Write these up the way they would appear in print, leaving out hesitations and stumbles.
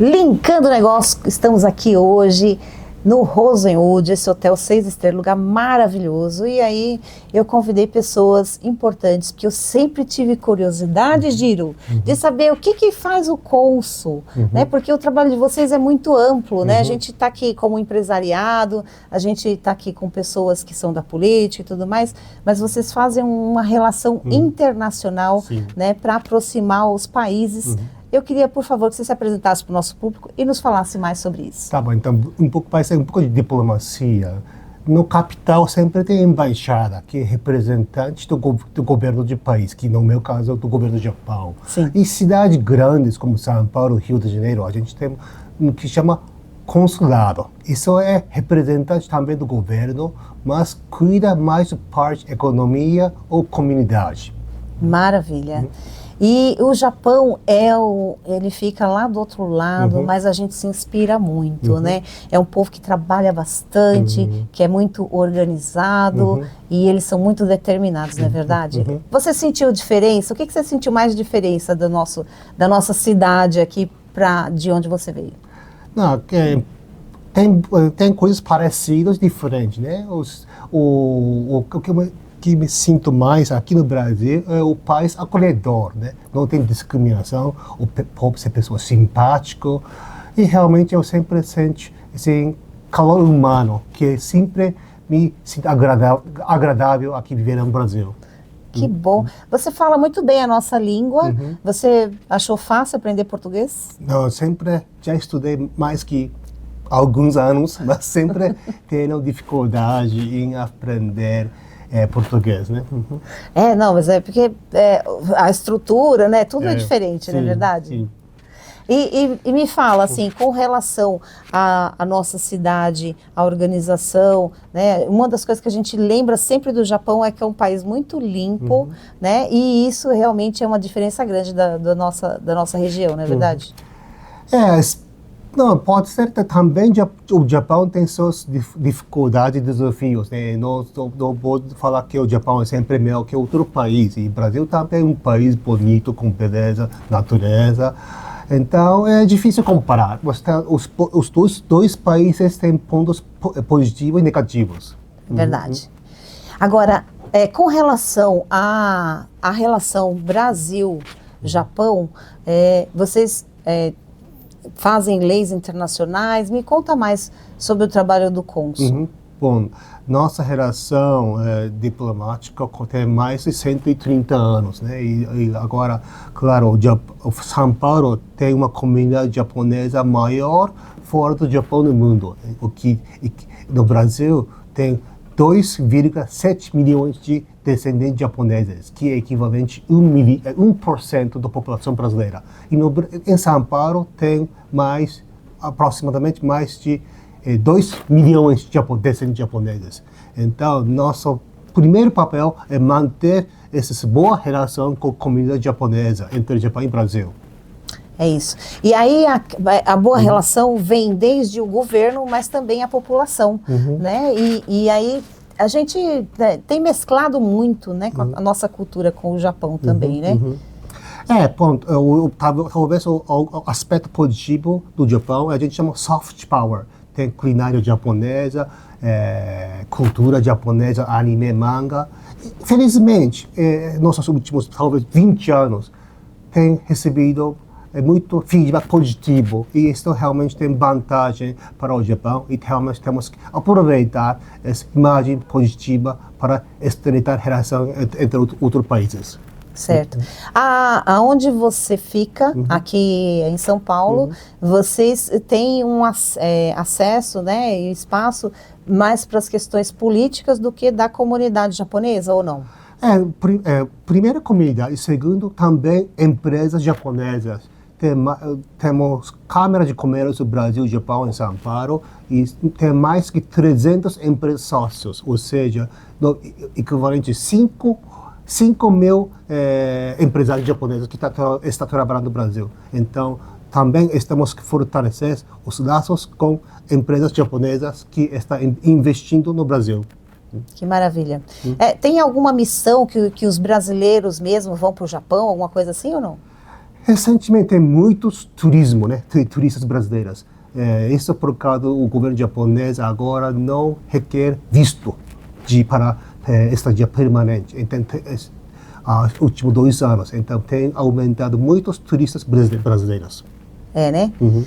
Linkando o negócio, estamos aqui hoje no Rosenwood, esse hotel 6 estrelas, lugar maravilhoso. E aí eu convidei pessoas importantes, porque eu sempre tive curiosidade, Giro, de saber o que faz o cônsul, né? Porque o trabalho de vocês é muito amplo, né? A gente está aqui como empresariado, a gente está aqui com pessoas que são da política e tudo mais, mas vocês fazem uma relação internacional, né? Para aproximar os países. Eu queria, por favor, que você se apresentasse para o nosso público e nos falasse mais sobre isso. Tá bom, então vai ser um pouco de diplomacia. No capital sempre tem embaixada, que é representante do governo de país, que no meu caso é do governo do Japão. Sim. Em cidades grandes como São Paulo, Rio de Janeiro, a gente tem o que chama consulado. Isso é representante também do governo, mas cuida mais da parte economia ou comunidade. Maravilha. E o Japão ele fica lá do outro lado, mas a gente se inspira muito, né? É um povo que trabalha bastante, que é muito organizado e eles são muito determinados, não é verdade? Você sentiu diferença? O que você sentiu mais diferença da nossa cidade aqui de onde você veio? Não, tem coisas parecidas, diferentes, né? O que me sinto mais aqui no Brasil é o país acolhedor, né? Não tem discriminação, o povo é pessoa simpático e realmente eu sempre sinto assim, calor humano, que sempre me sinto agradável aqui viver no Brasil. Que bom. Você fala muito bem a nossa língua. Você achou fácil aprender português? Não, sempre já estudei mais que alguns anos, mas sempre tenho dificuldade em aprender português, né? Não, mas é porque a estrutura, né? Tudo é diferente, não é verdade? Sim. E me fala, assim, com relação à nossa cidade, à organização, né? Uma das coisas que a gente lembra sempre do Japão é que é um país muito limpo, né? E isso realmente é uma diferença grande da nossa região, não é verdade? Não, pode ser que também o Japão tem suas dificuldades e desafios, né? Não vou falar que o Japão é sempre melhor que outro país. E o Brasil também é um país bonito, com beleza, natureza. Então, é difícil comparar. Os dois países têm pontos positivos e negativos. Verdade. Agora, com relação à relação Brasil-Japão, vocês fazem leis internacionais? Me conta mais sobre o trabalho do cônsul. Bom, nossa relação diplomática tem mais de 130 anos, né? E agora, claro, o São Paulo tem uma comunidade japonesa maior fora do Japão no mundo. No Brasil tem 2,7 milhões de descendentes japoneses, que é equivalente a 1% da população brasileira. E em São Paulo tem aproximadamente mais de 2 milhões de descendentes japoneses. Então, nosso primeiro papel é manter essa boa relação com a comunidade japonesa entre Japão e Brasil. É isso. E aí a boa relação vem desde o governo, mas também a população, né? E aí a gente tem mesclado muito, né, com a nossa cultura com o Japão também, né? Talvez o aspecto positivo do Japão a gente chama soft power. Tem culinária japonesa, cultura japonesa, anime, manga. Felizmente, nossos últimos talvez 20 anos tem recebido muito feedback positivo e isso realmente tem vantagem para o Japão e realmente temos que aproveitar essa imagem positiva para estreitar a relação entre outros países. Certo. Aonde você fica, aqui em São Paulo, vocês têm um acesso, né, e espaço mais para as questões políticas do que da comunidade japonesa, ou não? Primeira comunidade e segundo também empresas japonesas. Temos Câmara de Comércio do Brasil, Japão em São Paulo e tem mais que 300 empresas sócios, ou seja, equivalente a 5 mil empresários japoneses que estão trabalhando no Brasil. Então, também estamos que fortalecer os laços com empresas japonesas que estão investindo no Brasil. Que maravilha. Tem alguma missão que os brasileiros mesmo vão para o Japão, alguma coisa assim ou não? Recentemente tem muitos turismo, né? Turistas brasileiros. Isso por causa do governo japonês agora não requer visto para estadia permanente. Então, nos últimos 2 anos. Então, tem aumentado muitos turistas brasileiros. Né? Uhum.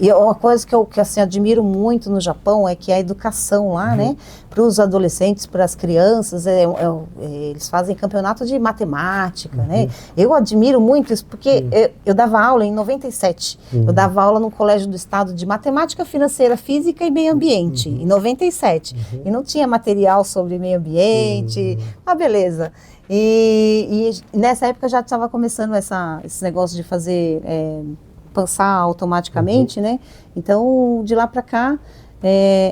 E uma coisa que eu assim, admiro muito no Japão é que a educação lá, né, para os adolescentes, para as crianças, eles fazem campeonato de matemática, né? Eu admiro muito isso, porque eu dava aula em 97, eu dava aula no Colégio do Estado de Matemática Financeira, Física e Meio Ambiente, em 97, e não tinha material sobre meio ambiente, beleza. E nessa época já estava começando esse negócio de fazer... pensar automaticamente, né? Então, de lá para cá,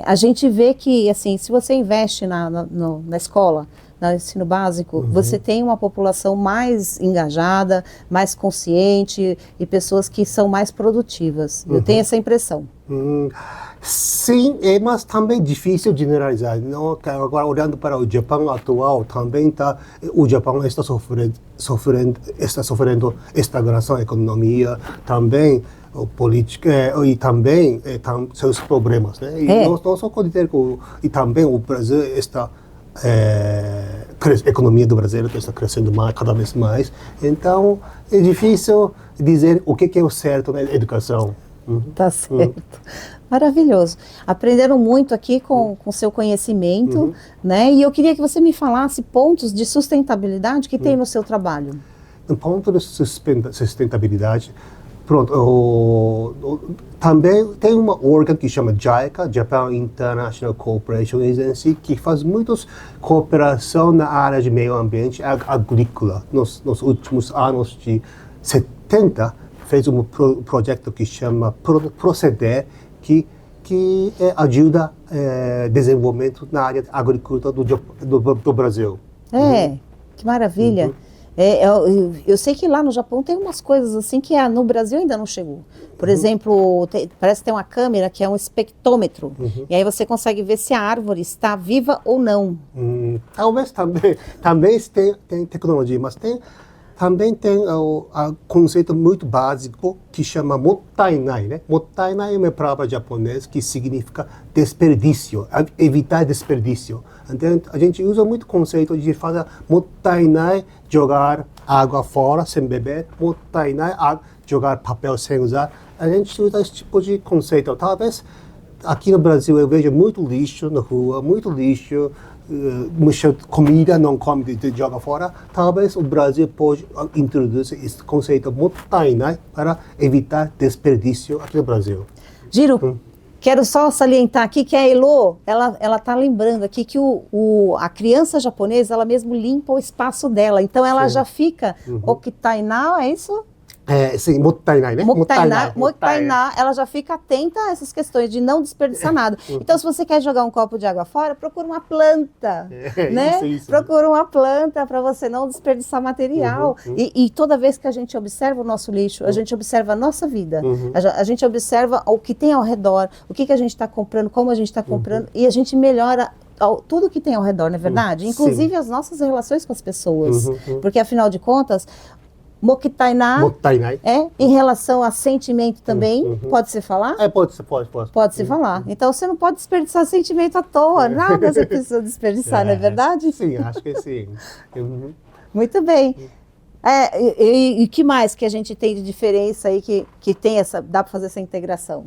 a gente vê que, assim, se você investe na escola, no ensino básico, você tem uma população mais engajada, mais consciente e pessoas que são mais produtivas. Eu tenho essa impressão. Sim, mas também difícil generalizar. Não, agora, olhando para o Japão atual, também o Japão está sofrendo estagnação econômica, também política e também seus problemas, né? E não só dizer que e também o Brasil está a economia do Brasil está crescendo cada vez mais. Então é difícil dizer o que é o certo na educação. Tá certo. Maravilhoso. Aprenderam muito aqui com seu conhecimento, né? E eu queria que você me falasse pontos de sustentabilidade que tem no seu trabalho. No ponto de sustentabilidade, pronto, também tem uma órgão que chama JICA, Japan International Cooperation Agency, que faz muitas cooperação na área de meio ambiente agrícola. Nos últimos anos de 70, fez um projeto que chama Proceder, que ajuda desenvolvimento na área de agricultura do Brasil. Que maravilha. Eu sei que lá no Japão tem umas coisas assim que no Brasil ainda não chegou. Por exemplo, parece que tem uma câmera que é um espectrômetro. E aí você consegue ver se a árvore está viva ou não. Talvez também tem tecnologia, mas também tem o conceito muito básico que chama mottainai, né? Mottainai é uma palavra japonesa que significa desperdício, evitar desperdício. Então, a gente usa muito o conceito de fazer mottainai, jogar água fora sem beber, mottainai, jogar papel sem usar. A gente usa esse tipo de conceito. Talvez aqui no Brasil eu vejo muito lixo na rua, muito lixo, comida não come, joga fora. Talvez o Brasil pode introduzir esse conceito mottainai para evitar desperdício aqui no Brasil. Giro, quero só salientar aqui que a Elo, ela está lembrando aqui que a criança japonesa, ela mesmo limpa o espaço dela. Então ela já fica okitainai, é isso? Sim, mottainai, né? Mottainai, ela já fica atenta a essas questões de não desperdiçar nada. Então, se você quer jogar um copo de água fora, procura uma planta, né? Isso. Procura uma planta para você não desperdiçar material. E toda vez que a gente observa o nosso lixo, a gente observa a nossa vida. A gente observa o que tem ao redor, o que a gente está comprando, como a gente está comprando, e a gente melhora tudo que tem ao redor, não é verdade? Inclusive as nossas relações com as pessoas. Porque, afinal de contas, mottainai em relação a sentimento também, pode-se falar? Pode-se falar. Então, você não pode desperdiçar sentimento à toa, nada você precisa desperdiçar, não é verdade? Sim, acho que sim. Muito bem. E que mais que a gente tem de diferença aí que tem dá para fazer essa integração?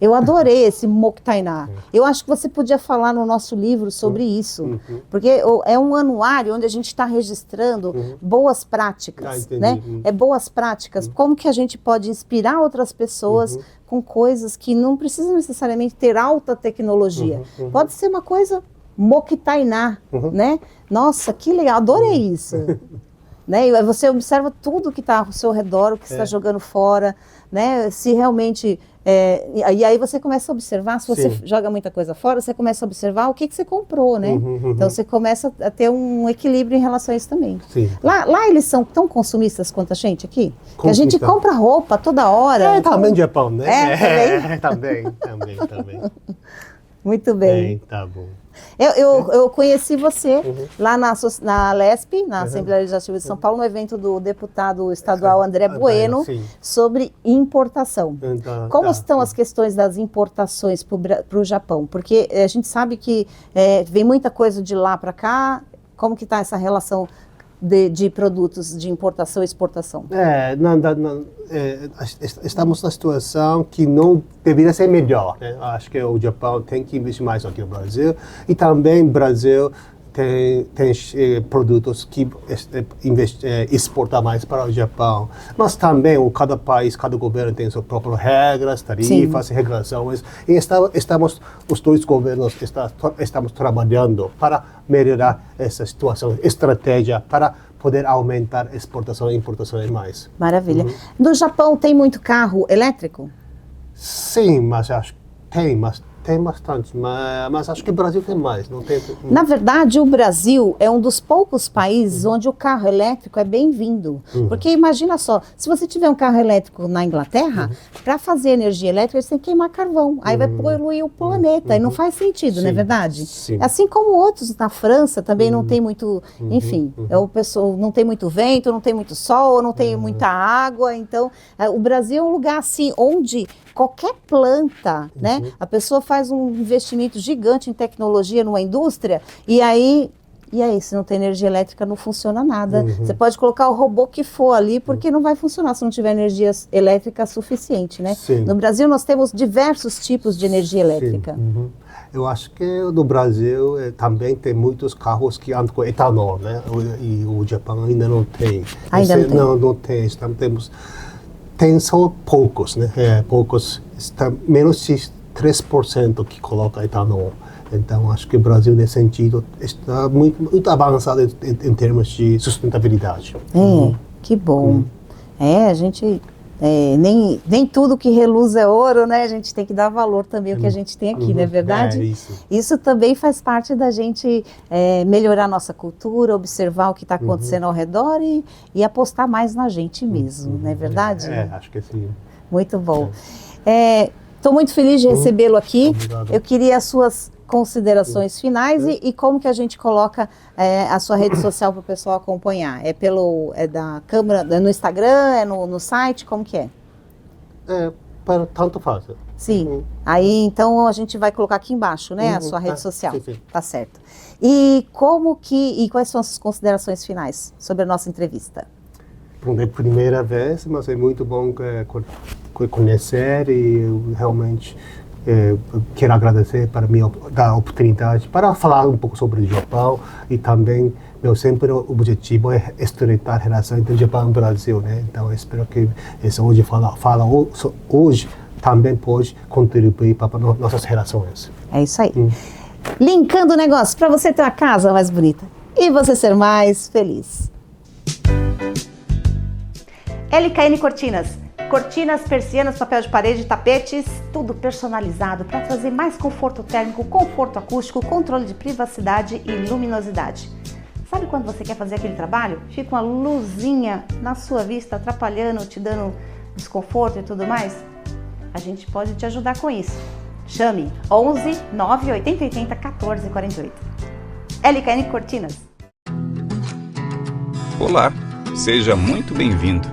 Eu adorei esse mottainai. Eu acho que você podia falar no nosso livro sobre isso, porque é um anuário onde a gente está registrando boas práticas, né? Boas práticas. Como que a gente pode inspirar outras pessoas com coisas que não precisam necessariamente ter alta tecnologia. Pode ser uma coisa mottainai, né? Nossa, que legal, adorei isso. Né? E você observa tudo que está ao seu redor, o que você está jogando fora, né? Se realmente... e aí você começa a observar, se você joga muita coisa fora, você começa a observar o que você comprou, né? Então você começa a ter um equilíbrio em relação a isso também. Lá eles são tão consumistas quanto a gente aqui? Que a gente compra roupa toda hora. Também Japão, né? Também. Muito bem. Tá bom. Eu conheci você lá na LESP, na Assembleia Legislativa de São Paulo, no evento do deputado estadual André Bueno, sobre importação. Como estão as questões das importações para o Japão? Porque a gente sabe que vem muita coisa de lá para cá. Como que está essa relação de produtos de importação e exportação? Estamos na situação que não deveria ser melhor, né? Acho que o Japão tem que investir mais aqui no Brasil, e também o Brasil tem produtos que exportar mais para o Japão. Mas também cada país, cada governo tem suas próprias regras, tarifas, regulações. E os dois governos estamos trabalhando para melhorar essa situação, estratégia para poder aumentar exportação e importação e mais. Maravilha. No Japão tem muito carro elétrico? Sim, mas acho que tem bastante, mas acho que o Brasil tem mais. Não tem. Na verdade, o Brasil é um dos poucos países onde o carro elétrico é bem-vindo. Porque imagina só, se você tiver um carro elétrico na Inglaterra, para fazer energia elétrica, você tem que queimar carvão. Aí vai poluir o planeta, e não faz sentido, não é verdade? Sim. Assim como outros na França também não tem muito, enfim, o pessoal não tem muito vento, não tem muito sol, não tem muita água. Então, o Brasil é um lugar assim, onde qualquer planta, né, a pessoa faz um investimento gigante em tecnologia numa indústria, e aí, se não tem energia elétrica, não funciona nada. Você pode colocar o robô que for ali, porque não vai funcionar se não tiver energia elétrica suficiente, né? No Brasil, nós temos diversos tipos de energia elétrica. Eu acho que no Brasil também tem muitos carros que andam com etanol, né? E o Japão ainda não tem. Não tem. Tem só poucos, né? Poucos, menos de 3% que coloca etanol. Então, acho que o Brasil, nesse sentido, está muito avançado em termos de sustentabilidade. Que bom. A gente... nem tudo que reluz é ouro, né? A gente tem que dar valor também ao que a gente tem aqui, não é verdade? Isso também faz parte da gente melhorar a nossa cultura, observar o que está acontecendo ao redor e apostar mais na gente mesmo, não é verdade? Acho que sim. Muito bom. Estou muito feliz de recebê-lo aqui. Obrigado. Eu queria as suas considerações finais e como que a gente coloca a sua rede social para o pessoal acompanhar. É da câmera, no Instagram, no site, como que é? Tanto faz. Sim. Aí, então, a gente vai colocar aqui embaixo, né, a sua rede social. Sim. Tá certo. E quais são as suas considerações finais sobre a nossa entrevista? É a primeira vez, mas é muito bom conhecer, e eu realmente quero agradecer para me dar a oportunidade para falar um pouco sobre o Japão, e também meu sempre objetivo é estreitar a relação entre o Japão e o Brasil, né? Então eu espero que esse hoje hoje também pode contribuir para nossas relações. É isso aí. Linkando o negócio para você ter uma casa mais bonita e você ser mais feliz. LKN Cortinas. Cortinas, persianas, papel de parede, tapetes, tudo personalizado para trazer mais conforto térmico, conforto acústico, controle de privacidade e luminosidade. Sabe quando você quer fazer aquele trabalho? Fica uma luzinha na sua vista atrapalhando, te dando desconforto e tudo mais? A gente pode te ajudar com isso. Chame 11 980 80 14 48. LKN Cortinas. Olá, seja muito bem-vindo.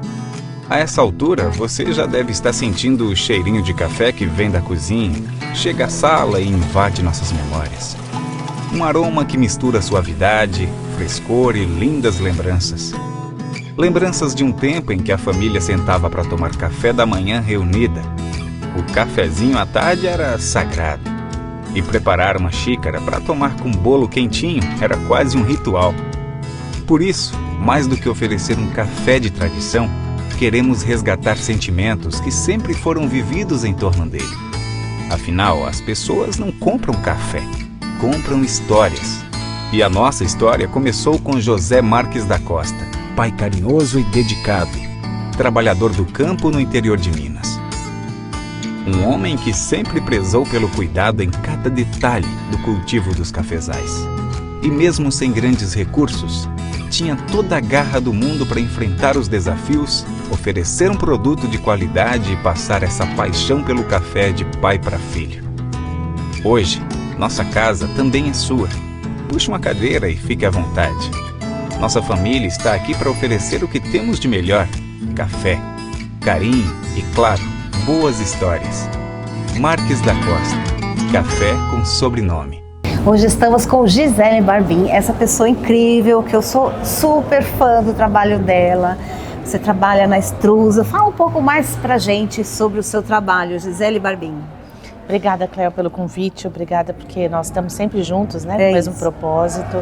A essa altura, você já deve estar sentindo o cheirinho de café que vem da cozinha, chega à sala e invade nossas memórias. Um aroma que mistura suavidade, frescor e lindas lembranças. Lembranças de um tempo em que a família sentava para tomar café da manhã reunida. O cafezinho à tarde era sagrado. E preparar uma xícara para tomar com bolo quentinho era quase um ritual. Por isso, mais do que oferecer um café de tradição, queremos resgatar sentimentos que sempre foram vividos em torno dele. Afinal, as pessoas não compram café, compram histórias. E a nossa história começou com José Marques da Costa, pai carinhoso e dedicado, trabalhador do campo no interior de Minas. Um homem que sempre prezou pelo cuidado em cada detalhe do cultivo dos cafezais. E mesmo sem grandes recursos, tinha toda a garra do mundo para enfrentar os desafios, oferecer um produto de qualidade e passar essa paixão pelo café de pai para filho. Hoje, Nossa casa também é sua. Puxe uma cadeira e fique à vontade. Nossa família está aqui para oferecer o que temos de melhor: café, carinho e, claro, boas histórias. Marques da Costa, café com sobrenome. Hoje estamos com Gisele Barbin, essa pessoa incrível, que eu sou super fã do trabalho dela. Você trabalha na Extrusa. Fala um pouco mais pra gente sobre o seu trabalho, Gisele Barbin. Obrigada, Cléo, pelo convite. Obrigada porque nós estamos sempre juntos, né? Com o mesmo propósito.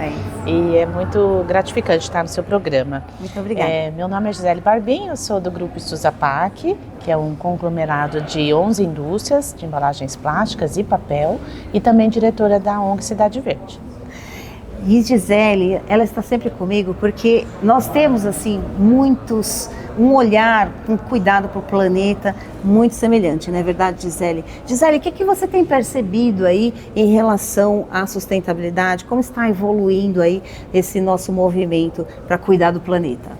E é muito gratificante estar no seu programa. Muito obrigada. Meu nome é Gisele Barbin, eu sou do Grupo Extrusa PAC, que é um conglomerado de 11 indústrias de embalagens plásticas e papel, e também diretora da ONG Cidade Verde. E Gisele, ela está sempre comigo porque nós temos assim um olhar, um cuidado para o planeta muito semelhante, não é verdade, Gisele? Gisele, o que você tem percebido aí em relação à sustentabilidade? Como está evoluindo aí esse nosso movimento para cuidar do planeta?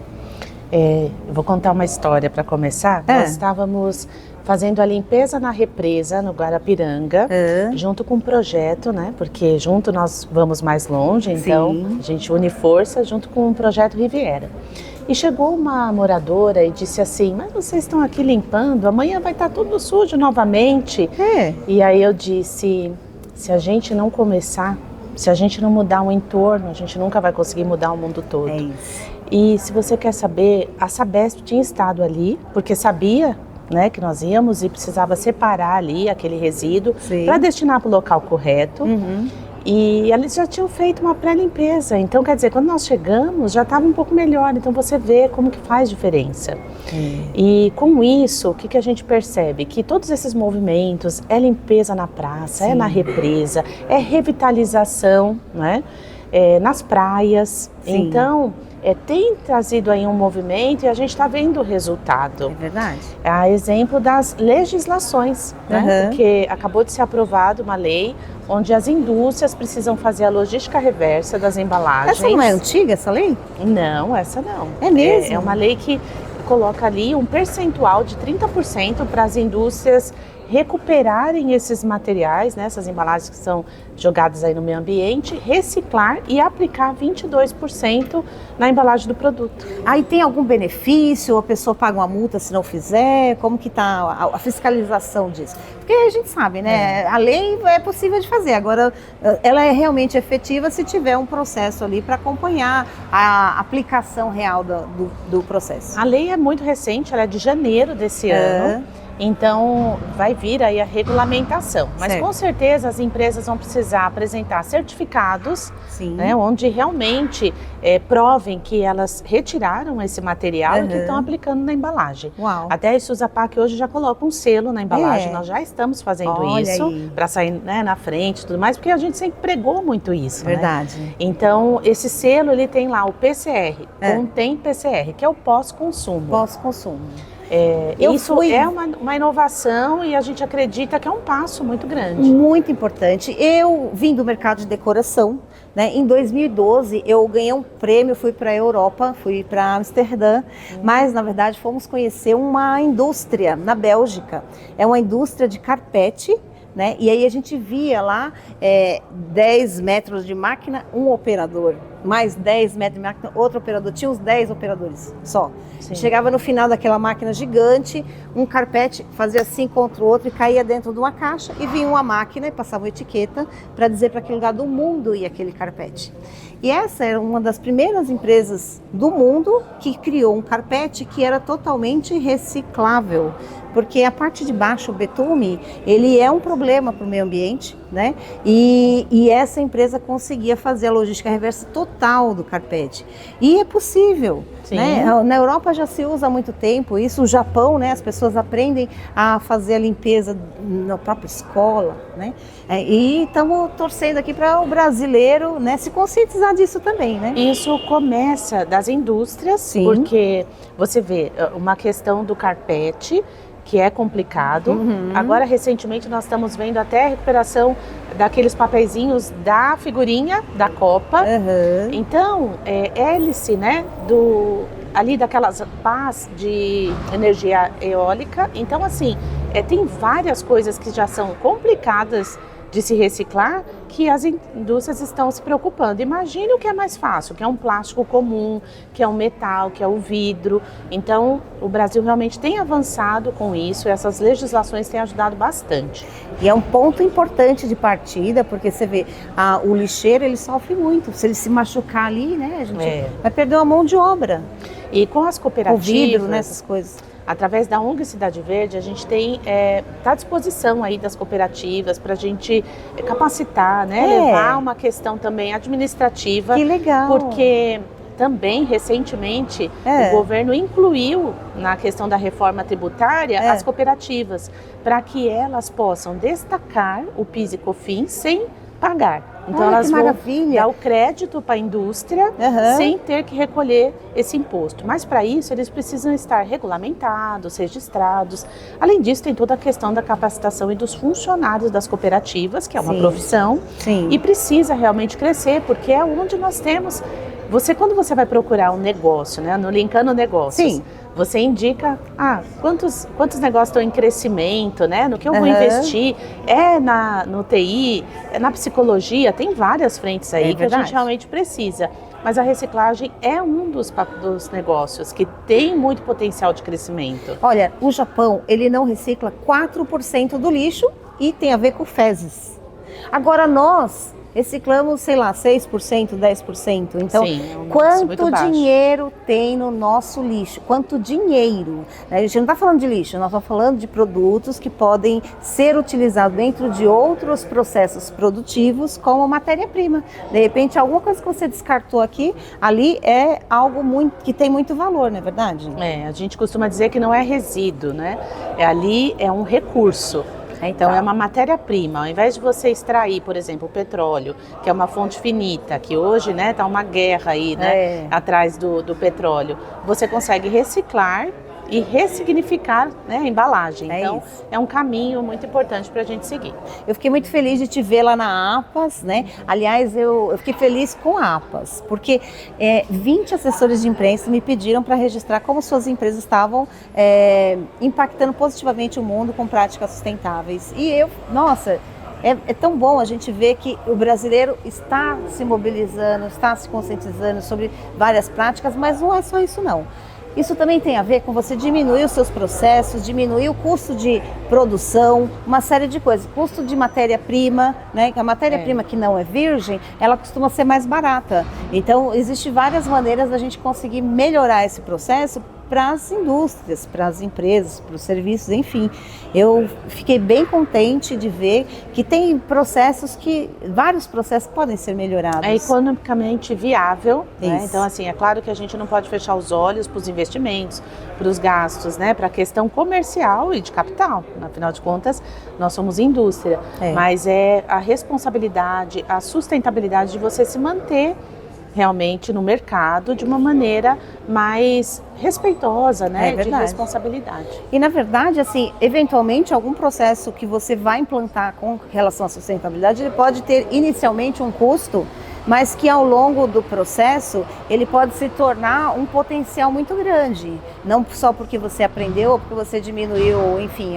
Eu vou contar uma história para começar. Nós estávamos fazendo a limpeza na represa, no Guarapiranga, junto com um projeto, né? Porque junto nós vamos mais longe, então a gente une força junto com o projeto Riviera. E chegou uma moradora e disse assim: mas vocês estão aqui limpando, amanhã vai estar tudo sujo novamente. E aí eu disse: se a gente não começar, se a gente não mudar o entorno, a gente nunca vai conseguir mudar o mundo todo. É isso. E se você quer saber, a Sabesp tinha estado ali, porque sabia, né, que nós íamos e precisava separar ali aquele resíduo para destinar para o local correto. E eles já tinham feito uma pré-limpeza, então quer dizer, quando nós chegamos já estava um pouco melhor, então você vê como que faz diferença. E com isso, o que a gente percebe? Que todos esses movimentos, é limpeza na praça, é na represa, é revitalização, né? Nas praias, então tem trazido aí um movimento e a gente está vendo o resultado. É verdade. A exemplo das legislações, né? Porque acabou de ser aprovada uma lei onde as indústrias precisam fazer a logística reversa das embalagens. Essa não é antiga, essa lei? Não, essa não. É mesmo? É uma lei que coloca ali um percentual de 30% para as indústrias recuperarem esses materiais, né, essas embalagens que são jogadas aí no meio ambiente, reciclar e aplicar 22% na embalagem do produto. Aí tem algum benefício? A pessoa paga uma multa se não fizer? Como que está a fiscalização disso? Porque a gente sabe, né? A lei é possível de fazer, agora ela é realmente efetiva se tiver um processo ali para acompanhar a aplicação real do processo. A lei é muito recente, ela é de janeiro desse ano. Então vai vir aí a regulamentação, mas com certeza as empresas vão precisar apresentar certificados, né, onde realmente provem que elas retiraram esse material e que estão aplicando na embalagem. Até a Extrusa PAC hoje já coloca um selo na embalagem, nós já estamos fazendo isso para sair, né, na frente e tudo mais, porque a gente sempre pregou muito isso. Verdade. Né? Então esse selo ele tem lá o PCR, contém PCR, que é o pós-consumo. Pós-consumo. Isso é uma inovação e a gente acredita que é um passo muito grande. Muito importante. Eu vim do mercado de decoração, né? Em 2012 eu ganhei um prêmio, fui para a Europa, fui para Amsterdã, mas na verdade fomos conhecer uma indústria na Bélgica. É uma indústria de carpete, né? E aí a gente via lá 10 metros de máquina, um operador. Mais 10 metros de máquina, outro operador. Tinha uns 10 operadores só. Chegava no final daquela máquina gigante, um carpete fazia assim contra o outro e caía dentro de uma caixa e vinha uma máquina e passava uma etiqueta para dizer para que lugar do mundo ia aquele carpete. E essa era uma das primeiras empresas do mundo que criou um carpete que era totalmente reciclável. Porque a parte de baixo, o betume, ele é um problema para o meio ambiente, né? E essa empresa conseguia fazer a logística reversa total do carpete. E é possível, né? Na Europa já se usa há muito tempo isso, o Japão, né? As pessoas aprendem a fazer a limpeza na própria escola, né? E estamos torcendo aqui para o brasileiro, né, se conscientizar disso também, né? Isso começa das indústrias, porque você vê uma questão do carpete, que é complicado. Agora, recentemente, nós estamos vendo até a recuperação daqueles papeizinhos da figurinha da Copa. Então, hélice, né, ali daquelas pás de energia eólica. Então, assim, tem várias coisas que já são complicadas de se reciclar que as indústrias estão se preocupando. Imagine o que é mais fácil, que é um plástico comum, que é um metal, que é o vidro. Então, o Brasil realmente tem avançado com isso, e essas legislações têm ajudado bastante. E é um ponto importante de partida, porque você vê, o lixeiro ele sofre muito. Se ele se machucar ali, né, a gente vai perder uma mão de obra. E com as cooperativas, o vidro, né, essas coisas. Através da ONG Cidade Verde, a gente está à disposição aí das cooperativas para a gente capacitar, né? Levar uma questão também administrativa. Que legal! Porque também, recentemente, o governo incluiu na questão da reforma tributária as cooperativas, para que elas possam destacar o PIS e COFINS sem pagar. Então elas vão dar o crédito para a indústria sem ter que recolher esse imposto. Mas para isso eles precisam estar regulamentados, registrados. Além disso, tem toda a questão da capacitação e dos funcionários das cooperativas, que é uma profissão, e precisa realmente crescer, porque é onde nós temos... Quando você vai procurar um negócio, né, no Linkando Negócios, você indica quantos negócios estão em crescimento, né? No que eu vou investir, no TI, na psicologia, tem várias frentes aí que a gente realmente precisa. Mas a reciclagem é um dos negócios que tem muito potencial de crescimento. Olha, o Japão, ele não recicla 4% do lixo e tem a ver com fezes. Agora nós reciclamos, sei lá, 6%, 10%. Então, quanto dinheiro tem no nosso lixo? Quanto dinheiro? A gente não está falando de lixo, nós estamos falando de produtos que podem ser utilizados dentro de outros processos produtivos como matéria-prima. De repente, alguma coisa que você descartou aqui, ali é algo que tem muito valor, não é verdade? A gente costuma dizer que não é resíduo, né? Ali é um recurso. Então é uma matéria-prima. Ao invés de você extrair, por exemplo, o petróleo, que é uma fonte finita, que hoje está uma guerra aí, né, atrás do petróleo, você consegue reciclar e ressignificar, né, a embalagem. Então, é um caminho muito importante para a gente seguir. Eu fiquei muito feliz de te ver lá na APAS, né? Aliás, eu fiquei feliz com a APAS, porque 20 assessores de imprensa me pediram para registrar como suas empresas estavam impactando positivamente o mundo com práticas sustentáveis. E é tão bom a gente ver que o brasileiro está se mobilizando, está se conscientizando sobre várias práticas, mas não é só isso não. Isso também tem a ver com você diminuir os seus processos, diminuir o custo de produção, uma série de coisas. Custo de matéria-prima, né? A matéria-prima que não é virgem, ela costuma ser mais barata. Então, existem várias maneiras da gente conseguir melhorar esse processo para as indústrias, para as empresas, para os serviços, enfim. Eu fiquei bem contente de ver que tem vários processos que podem ser melhorados. É economicamente viável, né? Então, assim, é claro que a gente não pode fechar os olhos para os investimentos, para os gastos, né? Para a questão comercial e de capital. Afinal de contas, nós somos indústria. Mas é a responsabilidade, a sustentabilidade de você se manter realmente no mercado de uma maneira mais respeitosa, né, de responsabilidade. E na verdade, assim, eventualmente algum processo que você vai implantar com relação à sustentabilidade, ele pode ter inicialmente um custo, mas que ao longo do processo ele pode se tornar um potencial muito grande. Não só porque você aprendeu ou porque você diminuiu, enfim,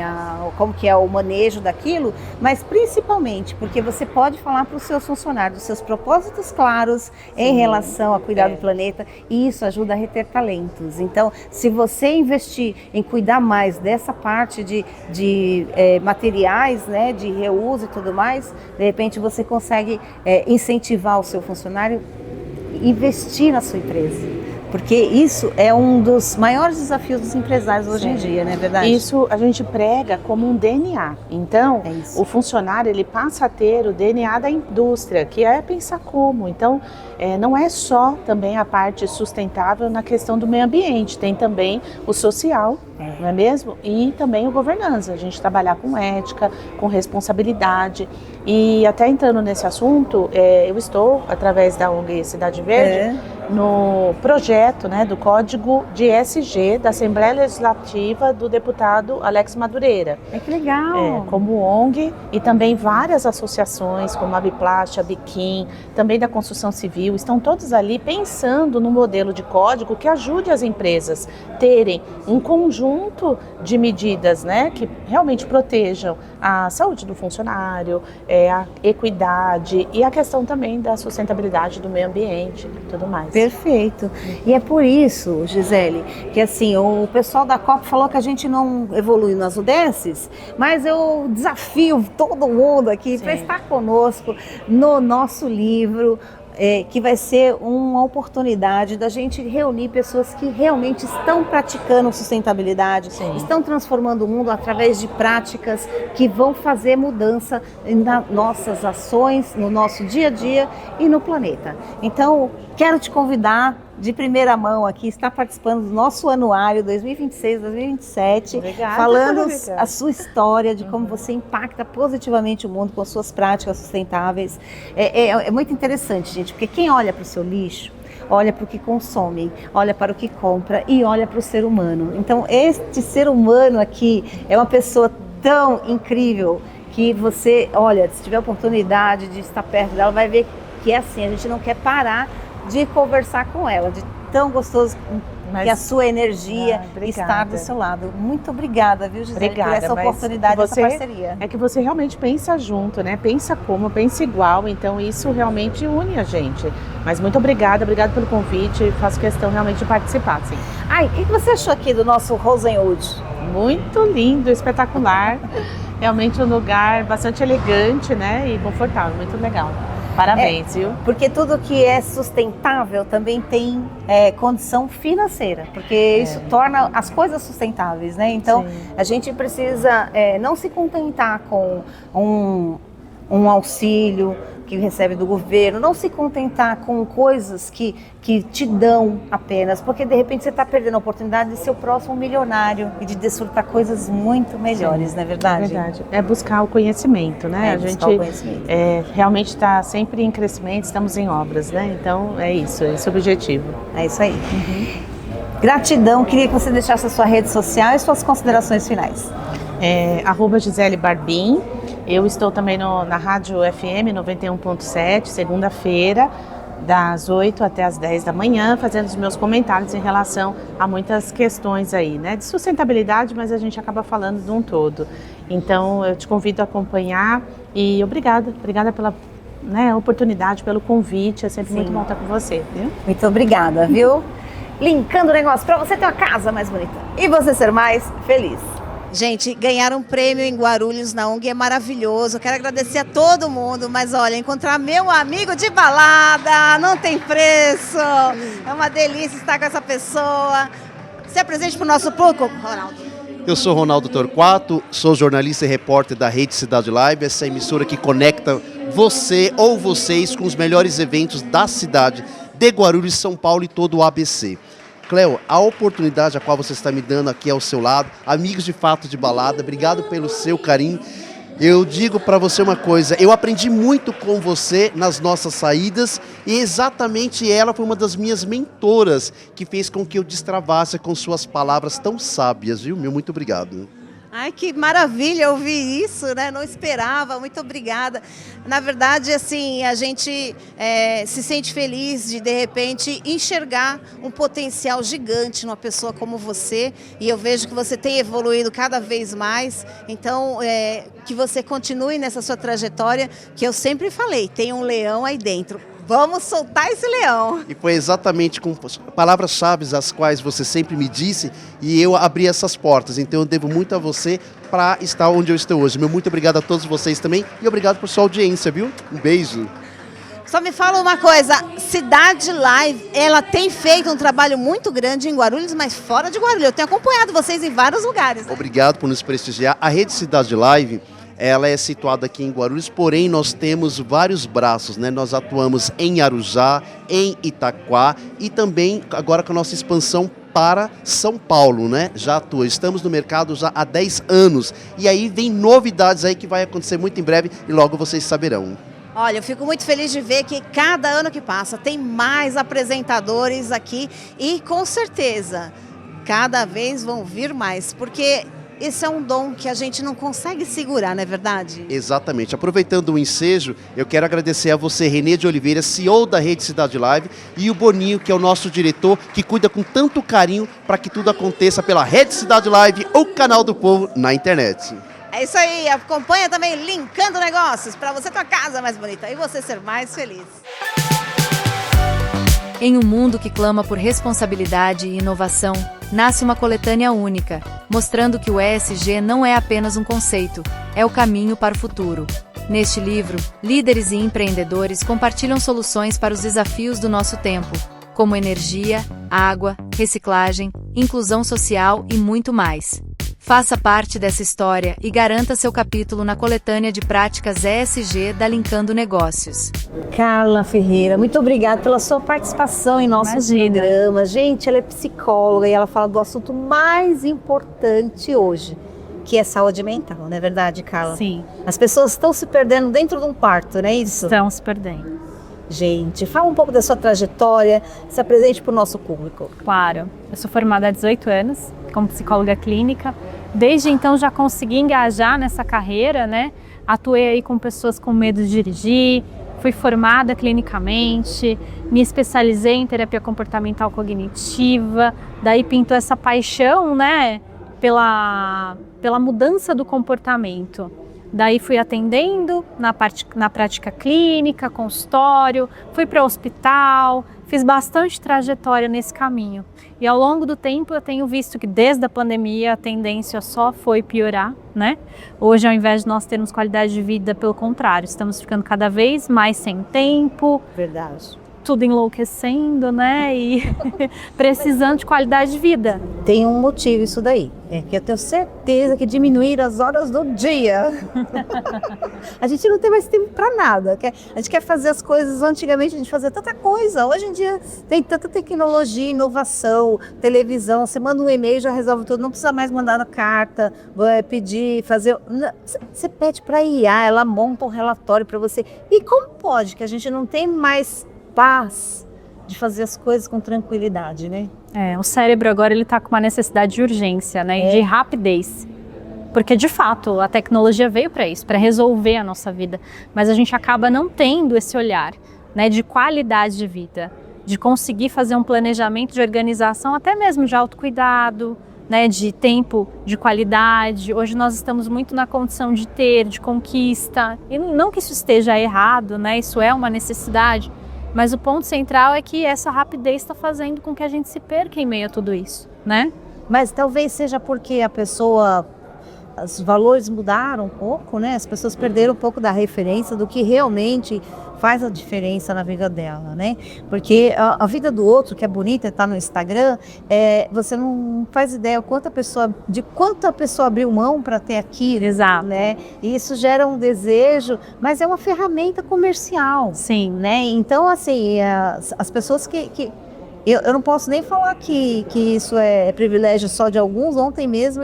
como que é o manejo daquilo, mas principalmente porque você pode falar para os seus funcionários, dos seus propósitos claros em relação a cuidar do planeta, e isso ajuda a reter talentos. Então, se você investir em cuidar mais dessa parte de materiais, né, de reuso e tudo mais, de repente você consegue incentivar o seu funcionário investir na sua empresa, porque isso é um dos maiores desafios dos empresários hoje em dia, não é verdade? Isso a gente prega como um DNA. Então, o funcionário ele passa a ter o DNA da indústria, que é pensar como. Então, não é só também a parte sustentável na questão do meio ambiente, tem também o social, não é mesmo? E também o governança, a gente trabalhar com ética, com responsabilidade. E até entrando nesse assunto, eu estou, através da ONG Cidade Verde, no projeto, né, do Código de ESG da Assembleia Legislativa do deputado Alex Madureira. Que legal! Como ONG e também várias associações, como a Biplast, a Biquim, também da construção civil, estão todos ali pensando no modelo de código que ajude as empresas a terem um conjunto conjunto de medidas, né, que realmente protejam a saúde do funcionário, a equidade e a questão também da sustentabilidade do meio ambiente e tudo mais. Perfeito. E é por isso, Gisele, que assim, o pessoal da COP falou que a gente não evolui nas UDSs, mas eu desafio todo mundo aqui para estar conosco no nosso livro, que vai ser uma oportunidade da gente reunir pessoas que realmente estão praticando sustentabilidade, estão transformando o mundo através de práticas que vão fazer mudança nas nossas ações, no nosso dia a dia e no planeta. Então, quero te convidar de primeira mão aqui, está participando do nosso anuário 2026-2027, falando a sua história de como você impacta positivamente o mundo com suas práticas sustentáveis. É muito interessante, gente, porque quem olha para o seu lixo, olha para o que consome, olha para o que compra e olha para o ser humano. Então, este ser humano aqui é uma pessoa tão incrível que você, olha, se tiver a oportunidade de estar perto dela, vai ver que é assim, a gente não quer parar de conversar com ela, de tão gostoso que a sua energia está do seu lado. Muito obrigada, viu, Gisele, por essa oportunidade, essa parceria. É que você realmente pensa junto, né? Pensa como, pensa igual, então isso realmente une a gente. Mas muito obrigada pelo convite, faço questão realmente de participar, sim. Ai, o que você achou aqui do nosso Rosenwood? Muito lindo, espetacular. Realmente um lugar bastante elegante, né? E confortável, muito legal. Parabéns, viu? Porque tudo que é sustentável também tem condição financeira, porque isso torna as coisas sustentáveis, né? Então, a gente precisa não se contentar com um auxílio que recebe do governo, não se contentar com coisas que te dão apenas, porque de repente você está perdendo a oportunidade de ser o próximo milionário e de desfrutar coisas muito melhores, não é verdade? É verdade. É buscar o conhecimento, né? A gente realmente está sempre em crescimento, estamos em obras, né? Então é isso, esse é o objetivo. É isso aí. Gratidão, queria que você deixasse a sua rede social e suas considerações finais. @Gisele Barbin. Eu estou também na Rádio FM 91.7, segunda-feira, das 8 até as 10 da manhã, fazendo os meus comentários em relação a muitas questões aí, né, de sustentabilidade, mas a gente acaba falando de um todo. Então, eu te convido a acompanhar e obrigada pela oportunidade, pelo convite, é sempre muito bom estar com você, viu? Muito obrigada, viu? Linkando o negócio para você ter uma casa mais bonita e você ser mais feliz. Gente, ganhar um prêmio em Guarulhos na ONG é maravilhoso. Quero agradecer a todo mundo, mas olha, encontrar meu amigo de balada não tem preço. É uma delícia estar com essa pessoa. Se apresente para o nosso público, Ronaldo. Eu sou Ronaldo Torquato, sou jornalista e repórter da Rede Cidade Live, essa emissora que conecta você ou vocês com os melhores eventos da cidade de Guarulhos, São Paulo e todo o ABC. Cleo, a oportunidade a qual você está me dando aqui ao seu lado, amigos de fato de balada, obrigado pelo seu carinho. Eu digo para você uma coisa, eu aprendi muito com você nas nossas saídas e exatamente ela foi uma das minhas mentoras que fez com que eu destravasse com suas palavras tão sábias, viu? Meu muito obrigado. Ai, que maravilha ouvir isso, né? Não esperava, muito obrigada. Na verdade, assim, a gente se sente feliz de repente, enxergar um potencial gigante numa pessoa como você. E eu vejo que você tem evoluído cada vez mais. Então, que você continue nessa sua trajetória, que eu sempre falei, tem um leão aí dentro. Vamos soltar esse leão. E foi exatamente com palavras-chave as quais você sempre me disse e eu abri essas portas. Então eu devo muito a você para estar onde eu estou hoje. Meu muito obrigado a todos vocês também e obrigado por sua audiência, viu? Um beijo. Só me fala uma coisa, Cidade Live, ela tem feito um trabalho muito grande em Guarulhos, mas fora de Guarulhos. Eu tenho acompanhado vocês em vários lugares. Né? Obrigado por nos prestigiar. A Rede Cidade Live, ela é situada aqui em Guarulhos, porém nós temos vários braços, né? Nós atuamos em Arujá, em Itaquá e também agora com a nossa expansão para São Paulo, né? Já atua, estamos no mercado já há 10 anos e aí vem novidades aí que vai acontecer muito em breve e logo vocês saberão. Olha, eu fico muito feliz de ver que cada ano que passa tem mais apresentadores aqui e com certeza cada vez vão vir mais, porque esse é um dom que a gente não consegue segurar, não é verdade? Exatamente. Aproveitando o ensejo, eu quero agradecer a você, Renê de Oliveira, CEO da Rede Cidade Live, e o Boninho, que é o nosso diretor, que cuida com tanto carinho para que tudo aconteça pela Rede Cidade Live, o canal do povo na internet. É isso aí, acompanha também Linkando Negócios, para você ter uma casa mais bonita e você ser mais feliz. Em um mundo que clama por responsabilidade e inovação, nasce uma coletânea única, mostrando que o ESG não é apenas um conceito, é o caminho para o futuro. Neste livro, líderes e empreendedores compartilham soluções para os desafios do nosso tempo, como energia, água, reciclagem, inclusão social e muito mais. Faça parte dessa história e garanta seu capítulo na coletânea de práticas ESG da Linkando Negócios. Carla Ferreira, muito obrigada pela sua participação em nosso programa. Gente, ela é psicóloga e ela fala do assunto mais importante hoje, que é saúde mental, não é verdade, Carla? Sim. As pessoas estão se perdendo dentro de um quarto, não é isso? Estão se perdendo. Gente, fala um pouco da sua trajetória, se apresente para o nosso público. Claro, eu sou formada há 18 anos como psicóloga clínica. Desde então já consegui engajar nessa carreira, né? Atuei aí com pessoas com medo de dirigir, fui formada clinicamente, me especializei em terapia comportamental cognitiva, daí pintou essa paixão, né? Pela mudança do comportamento. Daí fui atendendo na prática clínica, consultório, fui para o hospital, fiz bastante trajetória nesse caminho. E ao longo do tempo eu tenho visto que desde a pandemia a tendência só foi piorar, né? Hoje, ao invés de nós termos qualidade de vida, pelo contrário, estamos ficando cada vez mais sem tempo. Verdade. Tudo enlouquecendo, né? E precisando de qualidade de vida. Tem um motivo isso daí, é que eu tenho certeza que diminuir as horas do dia. A gente não tem mais tempo para nada. A gente quer fazer as coisas, antigamente a gente fazia tanta coisa. Hoje em dia tem tanta tecnologia, inovação, televisão. Você manda um e-mail, já resolve tudo. Não precisa mais mandar na carta, pedir, fazer... Você pede para a IA, ela monta um relatório para você. E como pode que a gente não tem mais paz de fazer as coisas com tranquilidade, né? O cérebro agora ele está com uma necessidade de urgência, né? De rapidez. Porque de fato a tecnologia veio para isso, para resolver a nossa vida. Mas a gente acaba não tendo esse olhar, né, de qualidade de vida, de conseguir fazer um planejamento de organização, até mesmo de autocuidado, né, de tempo de qualidade. Hoje nós estamos muito na condição de ter, de conquista. E não que isso esteja errado, né? Isso é uma necessidade. Mas o ponto central é que essa rapidez está fazendo com que a gente se perca em meio a tudo isso, né? Mas talvez seja porque os valores mudaram um pouco, né? As pessoas perderam um pouco da referência do que realmente faz a diferença na vida dela, né? Porque a vida do outro, que é bonita, está no Instagram, você não faz ideia de quanto a pessoa abriu mão para ter aquilo. Exato. Né? E isso gera um desejo, mas é uma ferramenta comercial. Sim. Né? Então, assim, as pessoas eu não posso nem falar que isso é privilégio só de alguns. Ontem mesmo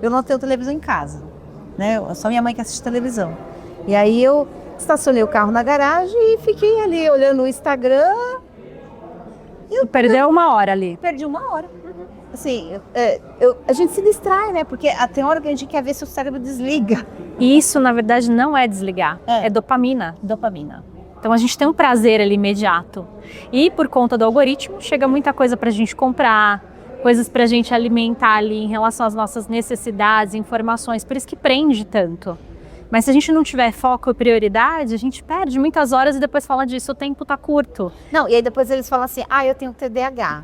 eu não tenho televisão em casa, né? Só minha mãe que assiste televisão. E aí eu estacionei o carro na garagem e fiquei ali olhando o Instagram. Perdeu uma hora ali. Perdi uma hora. Assim, a gente se distrai, né? Porque tem hora que a gente quer ver se o cérebro desliga. E isso, na verdade, não é desligar, é dopamina. Dopamina. Então a gente tem um prazer ali imediato. E por conta do algoritmo, chega muita coisa pra gente comprar, coisas pra gente alimentar ali em relação às nossas necessidades, informações, por isso que prende tanto. Mas se a gente não tiver foco e prioridade, a gente perde muitas horas e depois fala disso, o tempo tá curto. Não, e aí depois eles falam assim, eu tenho TDAH.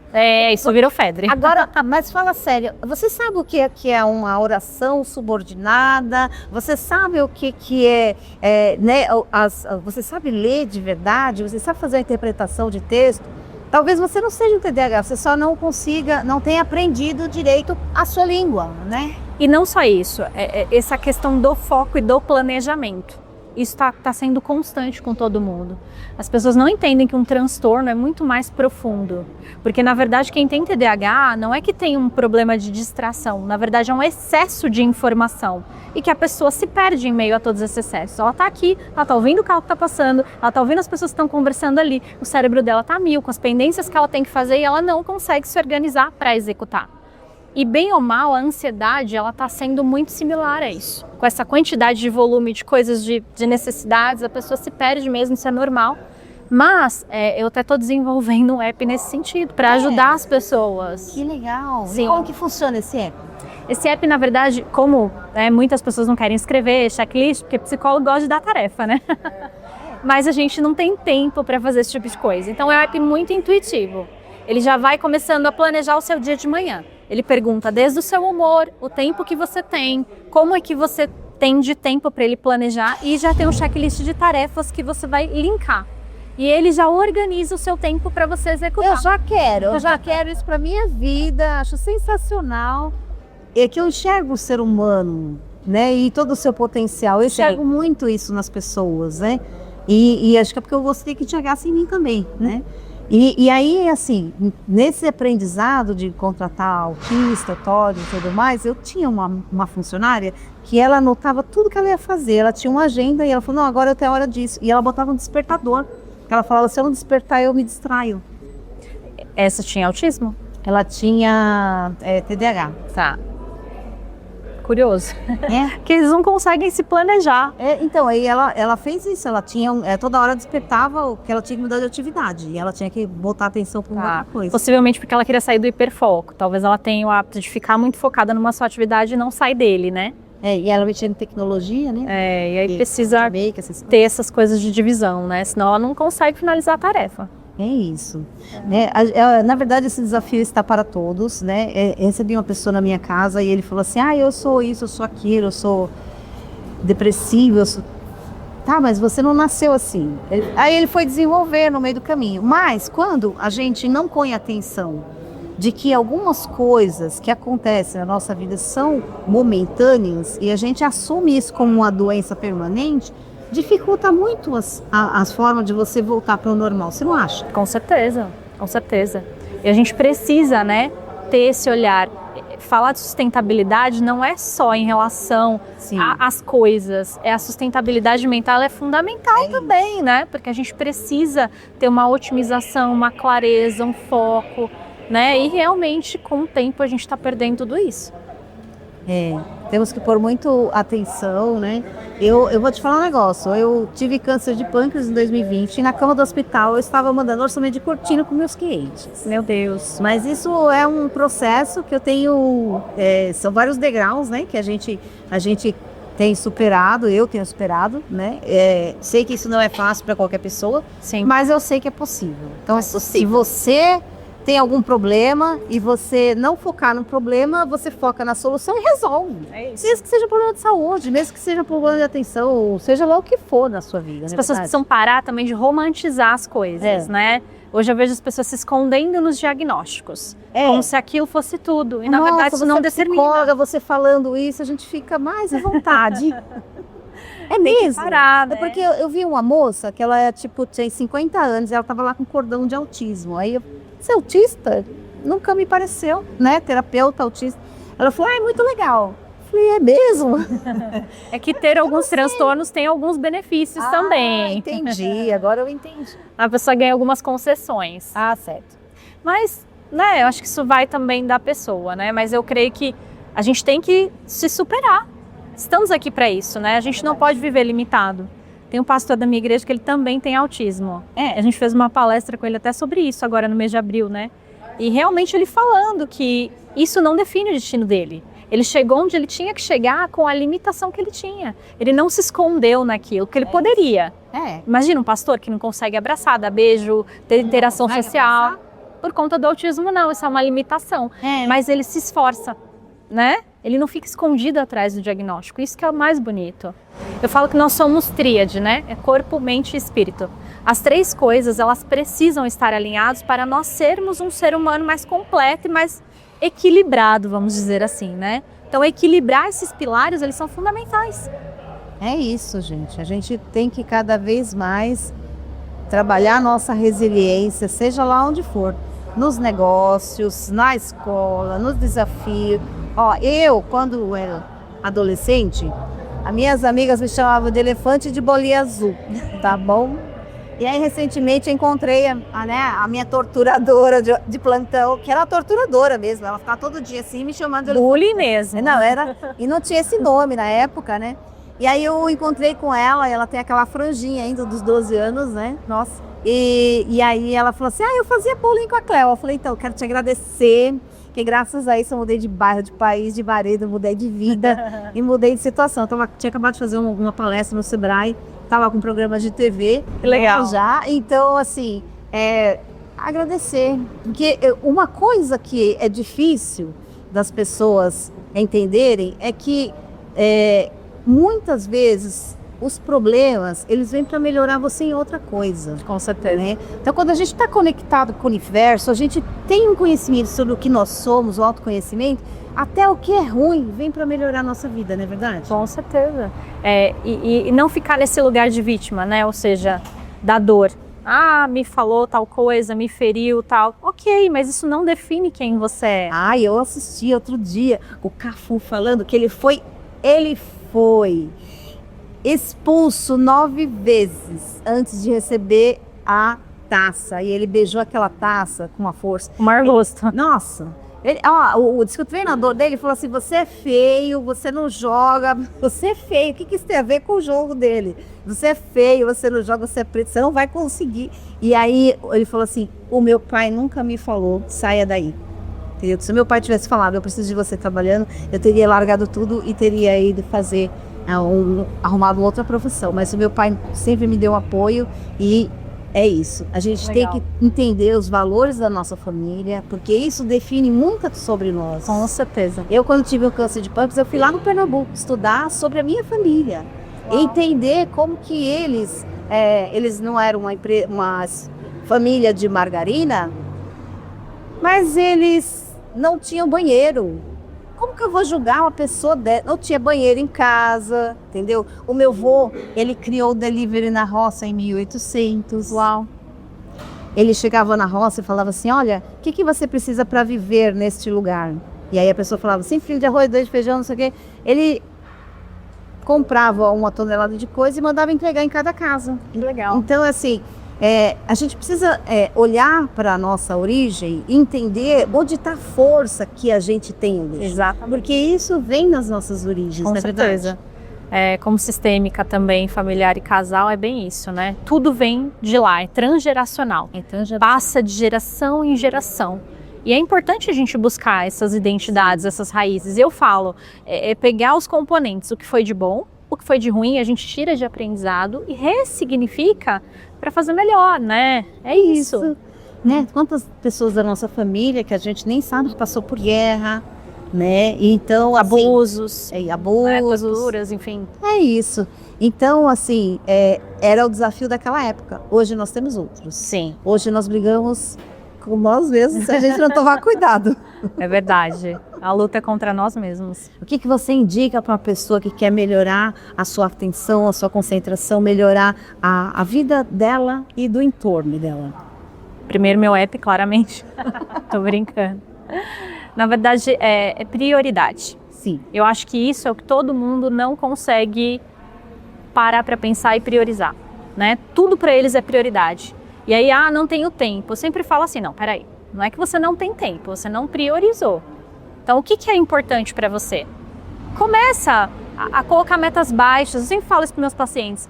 Isso virou febre. Agora, mas fala sério, você sabe o que é uma oração subordinada? Você sabe o que é, né, você sabe ler de verdade? Você sabe fazer a interpretação de texto? Talvez você não seja um TDAH, você só não tenha aprendido direito a sua língua, né? E não só isso, essa questão do foco e do planejamento. Isso está sendo constante com todo mundo. As pessoas não entendem que um transtorno é muito mais profundo. Porque, na verdade, quem tem TDAH não é que tem um problema de distração. Na verdade, é um excesso de informação. E que a pessoa se perde em meio a todos esses excessos. Ela está aqui, ela está ouvindo o carro que está passando, ela está ouvindo as pessoas que estão conversando ali. O cérebro dela está a mil, com as pendências que ela tem que fazer, e ela não consegue se organizar para executar. E bem ou mal, a ansiedade, ela está sendo muito similar a isso. Com essa quantidade de volume de coisas, de necessidades, a pessoa se perde mesmo, isso é normal. Mas eu até estou desenvolvendo um app nesse sentido, para ajudar as pessoas. Que legal! Sim. E como que funciona esse app? Esse app, na verdade, como muitas pessoas não querem escrever checklist, porque psicólogo gosta de dar tarefa, né? Mas a gente não tem tempo para fazer esse tipo de coisa. Então é um app muito intuitivo. Ele já vai começando a planejar o seu dia de manhã. Ele pergunta desde o seu humor, o tempo que você tem, como é que você tem de tempo para ele planejar, e já tem um checklist de tarefas que você vai linkar. E ele já organiza o seu tempo para você executar. Eu já quero isso para minha vida, acho sensacional. É que eu enxergo o ser humano, né, e todo o seu potencial. Eu enxergo muito isso nas pessoas, né? E acho que é porque eu gostaria que enxergasse em mim também, né? E aí, assim, nesse aprendizado de contratar autista, TOD e tudo mais, eu tinha uma funcionária que ela anotava tudo que ela ia fazer. Ela tinha uma agenda e ela falou, não, agora eu tenho hora disso. E ela botava um despertador. Ela falava, se eu não despertar, eu me distraio. Essa tinha autismo? Ela tinha TDAH. Tá. Curioso. É. Que eles não conseguem se planejar. Então, aí ela fez isso. Ela tinha, toda hora despertava o que ela tinha que mudar de atividade. E ela tinha que botar atenção para uma outra coisa. Possivelmente porque ela queria sair do hiperfoco. Talvez ela tenha o hábito de ficar muito focada numa só atividade e não sair dele, né? E ela mexendo em tecnologia, né? E aí precisa ter essas coisas de divisão, né? Senão ela não consegue finalizar a tarefa. É isso. Né? Na verdade, esse desafio está para todos, né? Recebi uma pessoa na minha casa e ele falou assim, eu sou isso, eu sou aquilo, eu sou depressivo, eu sou... Tá, mas você não nasceu assim. Aí ele foi desenvolver no meio do caminho. Mas quando a gente não põe atenção de que algumas coisas que acontecem na nossa vida são momentâneas e a gente assume isso como uma doença permanente, dificulta muito as formas de você voltar para o normal, você não acha? Com certeza, com certeza. E a gente precisa, né, ter esse olhar. Falar de sustentabilidade não é só em relação às coisas, a sustentabilidade mental é fundamental também, né? Porque a gente precisa ter uma otimização, uma clareza, um foco, né? E realmente, com o tempo, a gente está perdendo tudo isso. Temos que pôr muito atenção, né? Eu vou te falar um negócio, eu tive câncer de pâncreas em 2020 e na cama do hospital eu estava mandando orçamento de cortina com meus clientes. Meu Deus. Mas isso é um processo que eu tenho, são vários degraus, né? Que a gente tem superado, eu tenho superado, né? Sei que isso não é fácil para qualquer pessoa, mas eu sei que é possível. Então, se você tem algum problema e você não focar no problema, você foca na solução e resolve. Mesmo que seja problema de saúde, mesmo que seja problema de atenção, ou seja lá o que for na sua vida. As pessoas precisam parar também de romantizar as coisas, né? Hoje eu vejo as pessoas se escondendo nos diagnósticos, como se aquilo fosse tudo. E na verdade isso não determina. Você falando isso, a gente fica mais à vontade. É mesmo. Parar, né? Porque eu vi uma moça que ela tinha 50 anos e ela estava lá com cordão de autismo. Aí você é autista? Nunca me pareceu, né? Terapeuta autista. Ela falou, é muito legal. Eu falei, é mesmo? É que ter alguns transtornos tem alguns benefícios também. Entendi, agora eu entendi. A pessoa ganha algumas concessões. Certo. Mas, né, eu acho que isso vai também da pessoa, né? Mas eu creio que a gente tem que se superar. Estamos aqui para isso, né? A gente não pode viver limitado. Tem um pastor da minha igreja que ele também tem autismo. A gente fez uma palestra com ele até sobre isso agora no mês de abril, né? E realmente ele falando que isso não define o destino dele. Ele chegou onde ele tinha que chegar com a limitação que ele tinha. Ele não se escondeu naquilo que ele poderia. Imagina um pastor que não consegue abraçar, dar beijo, ter interação social. Por conta do autismo, não. Isso é uma limitação. Mas ele se esforça, né? Ele não fica escondido atrás do diagnóstico. Isso que é o mais bonito. Eu falo que nós somos tríade, né? É corpo, mente e espírito. As três coisas, elas precisam estar alinhadas para nós sermos um ser humano mais completo e mais equilibrado, vamos dizer assim, né? Então, equilibrar esses pilares, eles são fundamentais. É isso, gente. A gente tem que cada vez mais trabalhar a nossa resiliência, seja lá onde for. Nos negócios, na escola, nos desafios. Eu, quando era adolescente, as minhas amigas me chamavam de elefante de bolinha azul, tá bom? E aí, recentemente, eu encontrei a minha torturadora de plantão, que era a torturadora mesmo. Ela ficava todo dia assim, me chamando de... Bullying mesmo. Não, era... E não tinha esse nome na época, né? E aí eu encontrei com ela, e ela tem aquela franjinha ainda dos 12 anos, né? Nossa. E aí ela falou assim, eu fazia bullying com a Cléo. Eu falei, então, eu quero te agradecer, que graças a isso eu mudei de bairro, de país, de varedo, mudei de vida e mudei de situação. Eu tinha acabado de fazer uma palestra no Sebrae, estava com um programa de TV. Que legal. Já, então, assim, agradecer. Porque uma coisa que é difícil das pessoas entenderem é que muitas vezes os problemas, eles vêm para melhorar você em outra coisa. Com certeza. Né? Então, quando a gente está conectado com o universo, a gente tem um conhecimento sobre o que nós somos, o autoconhecimento, até o que é ruim vem para melhorar a nossa vida, não é verdade? Com certeza. E não ficar nesse lugar de vítima, né? Ou seja, da dor. Me falou tal coisa, me feriu, tal. Ok, mas isso não define quem você é. Eu assisti outro dia o Cafu falando que ele foi expulso 9 vezes antes de receber a taça. E ele beijou aquela taça com uma força. Com maior gosto. Nossa! Diz que o treinador dele falou assim, você é feio, você não joga, você é feio. O que isso tem a ver com o jogo dele? Você é feio, você não joga, você é preto, você não vai conseguir. E aí ele falou assim, o meu pai nunca me falou, saia daí. Entendeu? Se meu pai tivesse falado, eu preciso de você trabalhando, eu teria largado tudo e teria ido fazer, arrumado outra profissão. Mas o meu pai sempre me deu apoio e é isso. A gente Legal. tem que entender os valores da nossa família, porque isso define muito sobre nós. Com certeza. Eu, quando tive o câncer de pâncreas, eu fui lá no Pernambuco estudar sobre a minha família. Entender como que eles não eram uma família de margarina, mas eles não tinham banheiro. Como que eu vou julgar uma pessoa dessa? Não tinha banheiro em casa, entendeu? O meu avô, ele criou o delivery na roça em 1800. Uau! Ele chegava na roça e falava assim, olha, o que você precisa para viver neste lugar? E aí a pessoa falava, 5 filhos de arroz, 2 de feijão, não sei o quê. Ele comprava 1 tonelada de coisa e mandava entregar em cada casa. Que legal. Então, assim, a gente precisa olhar para a nossa origem e entender onde está a força que a gente tem hoje. Exatamente. Porque isso vem nas nossas origens, Com não é certeza. verdade? Como sistêmica também, familiar e casal, é bem isso, né? Tudo vem de lá, é transgeracional. Passa de geração em geração. E é importante a gente buscar essas identidades, essas raízes. Eu falo, pegar os componentes, o que foi de bom, o que foi de ruim, a gente tira de aprendizado e ressignifica para fazer melhor, né? É isso. Né? Quantas pessoas da nossa família que a gente nem sabe que passou por guerra, né? Então, abusos, abusos, torturas, enfim. É isso. Então, assim, era o desafio daquela época. Hoje nós temos outros. Sim. Hoje nós brigamos com nós mesmos se a gente não tomar cuidado. É verdade. A luta é contra nós mesmos. O que você indica para uma pessoa que quer melhorar a sua atenção, a sua concentração, melhorar a vida dela e do entorno dela? Primeiro, meu app, claramente. Tô brincando. Na verdade, é prioridade. Sim. Eu acho que isso é o que todo mundo não consegue parar para pensar e priorizar, né? Tudo para eles é prioridade. E aí, não tenho tempo. Eu sempre falo assim, não, peraí. Não é que você não tem tempo, você não priorizou. Então, o que é importante para você? Começa a colocar metas baixas. Eu sempre falo isso para meus pacientes.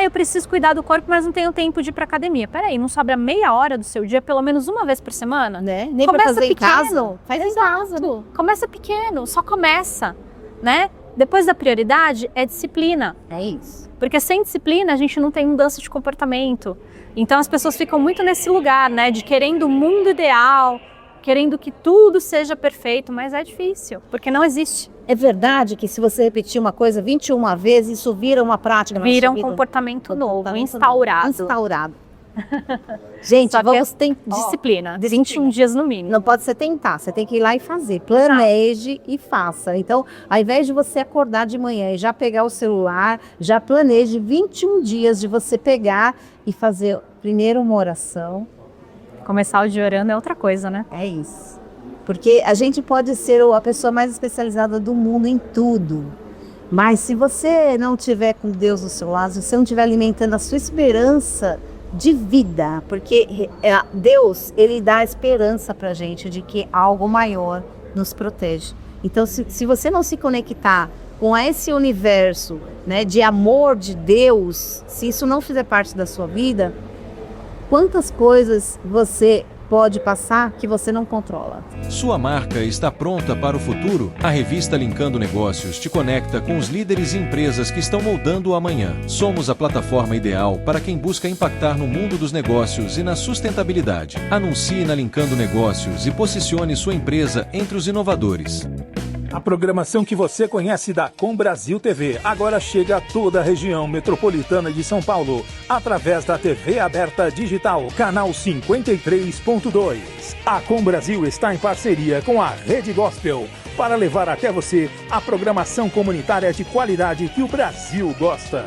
Eu preciso cuidar do corpo, mas não tenho tempo de ir para academia. Peraí, não sobra meia hora do seu dia, pelo menos uma vez por semana? Né? Nem para fazer pequeno. Em casa? Faz em casa. Começa pequeno, só começa, né? Depois da prioridade é disciplina. É isso. Porque sem disciplina a gente não tem mudança de comportamento. Então as pessoas ficam muito nesse lugar, né? De querendo o mundo ideal, querendo que tudo seja perfeito, mas é difícil, porque não existe. É verdade que se você repetir uma coisa 21 vezes, isso vira uma prática. Vira um comportamento novo, instaurado. Gente, vamos ter disciplina, 21 dias no mínimo. Não pode ser tentar, você tem que ir lá e fazer. Planeje e faça. Então, ao invés de você acordar de manhã e já pegar o celular, já planeje 21 dias de você pegar e fazer primeiro uma oração. Começar o dia orando é outra coisa, né? É isso. Porque a gente pode ser a pessoa mais especializada do mundo em tudo. Mas se você não tiver com Deus do seu lado, se você não estiver alimentando a sua esperança de vida, porque Deus, ele dá esperança pra gente de que algo maior nos protege. Então, se você não se conectar com esse universo, né, de amor de Deus, se isso não fizer parte da sua vida, quantas coisas você pode passar que você não controla? Sua marca está pronta para o futuro? A revista Linkando Negócios te conecta com os líderes e empresas que estão moldando o amanhã. Somos a plataforma ideal para quem busca impactar no mundo dos negócios e na sustentabilidade. Anuncie na Linkando Negócios e posicione sua empresa entre os inovadores. A programação que você conhece da Com Brasil TV agora chega a toda a região metropolitana de São Paulo, através da TV aberta digital, canal 53.2. A Com Brasil está em parceria com a Rede Gospel para levar até você a programação comunitária de qualidade que o Brasil gosta.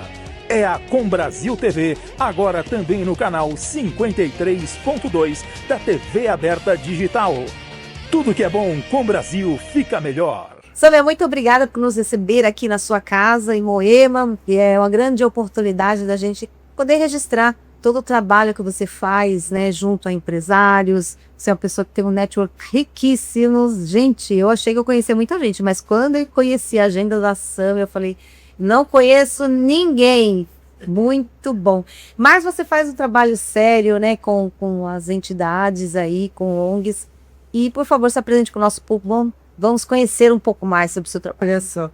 É a Com Brasil TV, agora também no canal 53.2 da TV aberta digital. Tudo que é bom com o Brasil fica melhor. Samia, muito obrigada por nos receber aqui na sua casa em Moema. E é uma grande oportunidade da gente poder registrar todo o trabalho que você faz, né, junto a empresários. Você é uma pessoa que tem um network riquíssimo. Gente, eu achei que eu conhecia muita gente, mas quando eu conheci a agenda da Samia, eu falei, não conheço ninguém. Muito bom. Mas você faz um trabalho sério, né, com as entidades aí, com ONGs. E, por favor, se apresente com o nosso público. Vamos conhecer um pouco mais sobre o seu trabalho. Olha só,